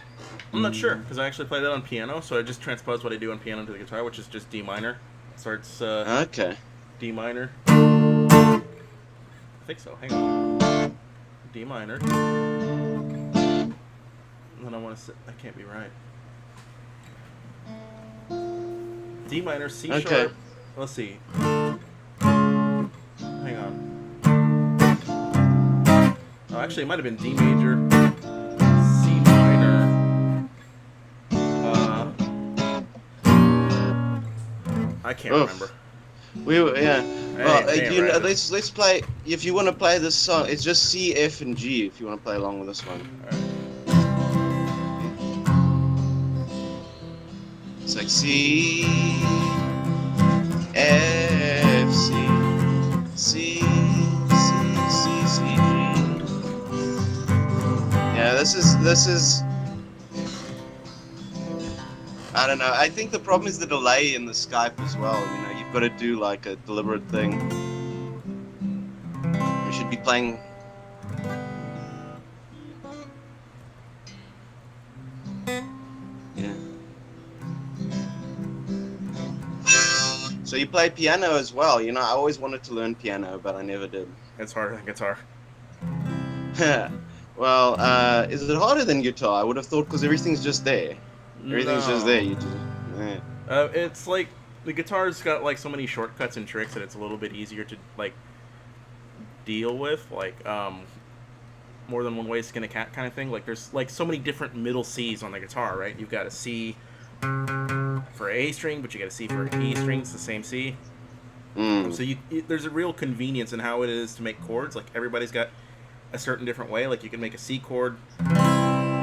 I'm not sure because I actually play that on piano, so I just transpose what I do on piano to the guitar, which is just D minor. Starts Okay. D minor. I think so. Hang on. D minor. And then I want to. That can't be right. D minor, C Okay. sharp. Let's see. Hang on. Oh, actually, it might have been D major, C minor. I can't remember. Yeah. Well, Hey, let's play. If you want to play this song, it's just C, F, and G. If you want to play along with this one, it's like C, F, C, C, C, G. Yeah, this is. I don't know. I think the problem is the delay in the Skype as well. You know, you've got to do like a deliberate thing. We should be playing. Yeah. So you play piano as well. You know, I always wanted to learn piano, but I never did. It's harder than guitar. Well, is it harder than guitar? I would have thought because everything's just there. Everything's just there. You just. It's like the guitar's got like so many shortcuts and tricks that it's a little bit easier to like deal with, like more than one way to skin a cat kind of thing. Like there's like so many different middle C's on the guitar, right? You've got a C for A string, but you got a C for E string. It's the same C. So there's a real convenience in how it is to make chords. Like everybody's got a certain different way. Like you can make a C chord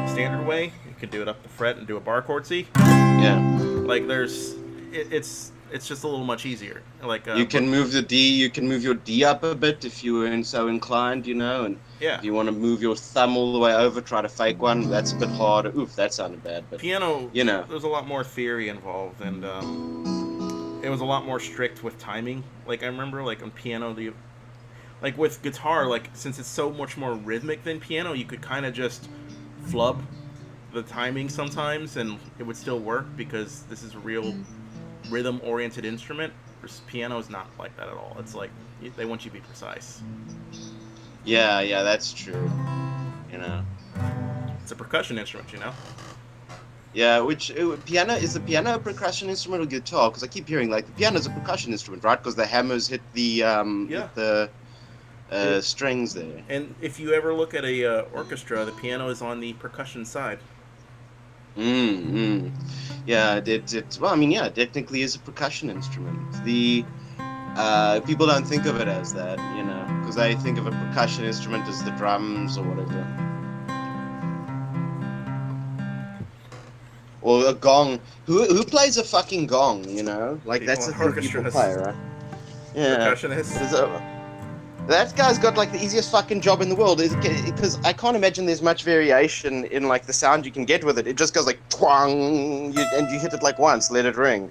standard way. You can do it up the fret and do a bar chord C. Yeah. Like it's just a little much easier. Like you can move the D. You can move your D up a bit if you were so inclined, you know. And if you want to move your thumb all the way over, try to fake one. That's a bit harder. Oof, that sounded bad. But piano, you know, there's a lot more theory involved, and it was a lot more strict with timing. Like I remember, like on piano, like with guitar, like since it's so much more rhythmic than piano, you could kind of just flub the timing sometimes, and it would still work because this is a real rhythm-oriented instrument. Piano is not like that at all. It's like they want you to be precise. Yeah, that's true. You know, it's a percussion instrument, you know. Yeah, piano is the piano a percussion instrument or guitar? Because I keep hearing like the piano is a percussion instrument, right? Because the hammers hit the strings there. And if you ever look at a orchestra, the piano is on the percussion side. Yeah, well, I mean, yeah, technically is a percussion instrument. The people don't think of it as that, you know, because they think of a percussion instrument as the drums or whatever, or a gong. Who plays a fucking gong? You know, like people that's the thing people play, right? Yeah, percussionists. That guy's got like the easiest fucking job in the world, because I can't imagine there's much variation in like the sound you can get with it. It just goes like twang, and you hit it like once, let it ring.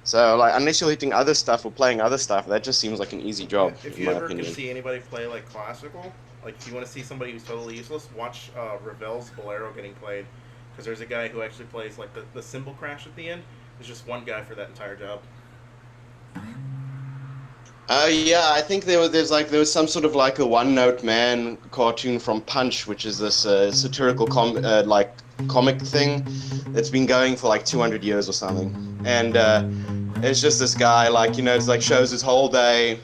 So like unless you're hitting other stuff or playing other stuff, that just seems like an easy job. If you ever can see anybody play like classical, like if you want to see somebody who's totally useless, watch Ravel's Bolero getting played, because there's a guy who actually plays like the cymbal crash at the end, There's just one guy for that entire job. Yeah, I think there was some sort of like a One Note Man cartoon from Punch, which is this satirical comic thing that's been going for like 200 years or something. And it's just this guy, like, you know, it's like shows his whole day,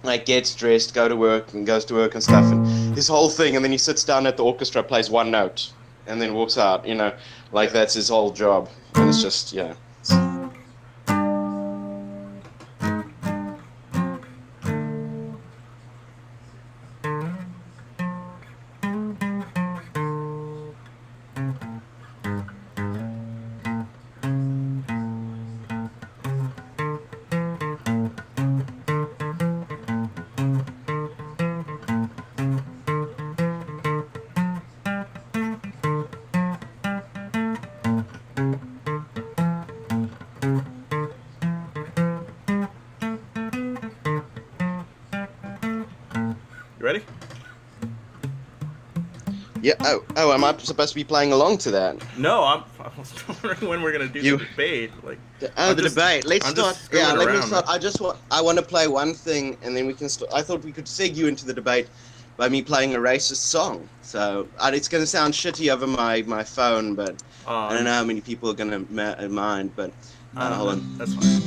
like gets dressed, go to work and goes to work and stuff, and his whole thing, and then he sits down at the orchestra, plays one note, and then walks out, you know, like that's his whole job. And it's just, yeah. You ready? Yeah. Oh, am I supposed to be playing along to that? No, I was wondering when we're gonna do the debate. Like, the debate. Let's start. Yeah, let me start. Man. I want to play one thing, and then we can start. I thought we could segue into the debate by me playing a racist song. So it's going to sound shitty over my phone, but I don't know how many people are going to mind. But hold on. That's fine.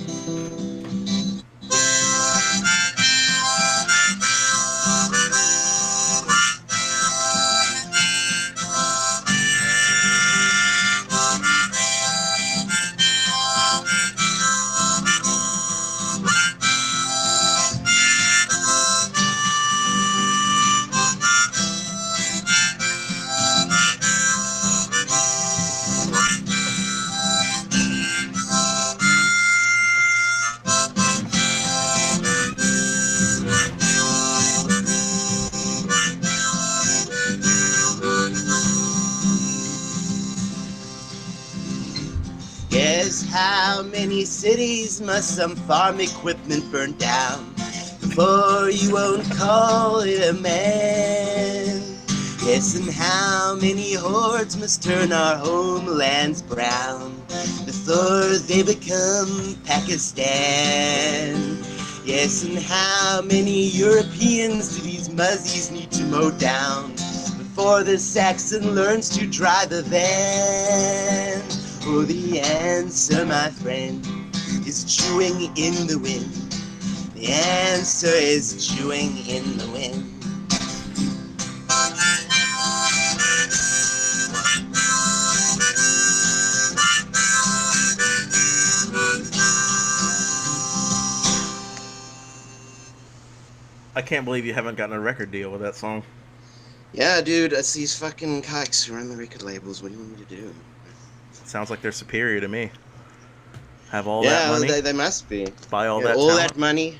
Guess how many cities must some farm equipment burn down before you won't call it a man? Yes, and how many hordes must turn our homelands brown before they become Pakistan? Yes, and how many Europeans do these muzzies need to mow down before the Saxon learns to drive a van? Oh, the answer, my friend, is chewing in the wind. The answer is chewing in the wind. I can't believe you haven't gotten a record deal with that song. Yeah, dude, it's these fucking kikes who run the record labels. What do you want me to do? Sounds like they're superior to me. Have all that money. Yeah, they must be. Buy all Yeah, that all talent. that money,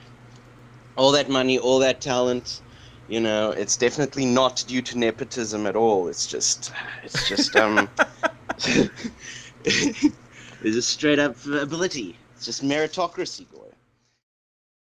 all that money, all that talent. You know, it's definitely not due to nepotism at all. It's just it's just straight up ability. It's just meritocracy, boy.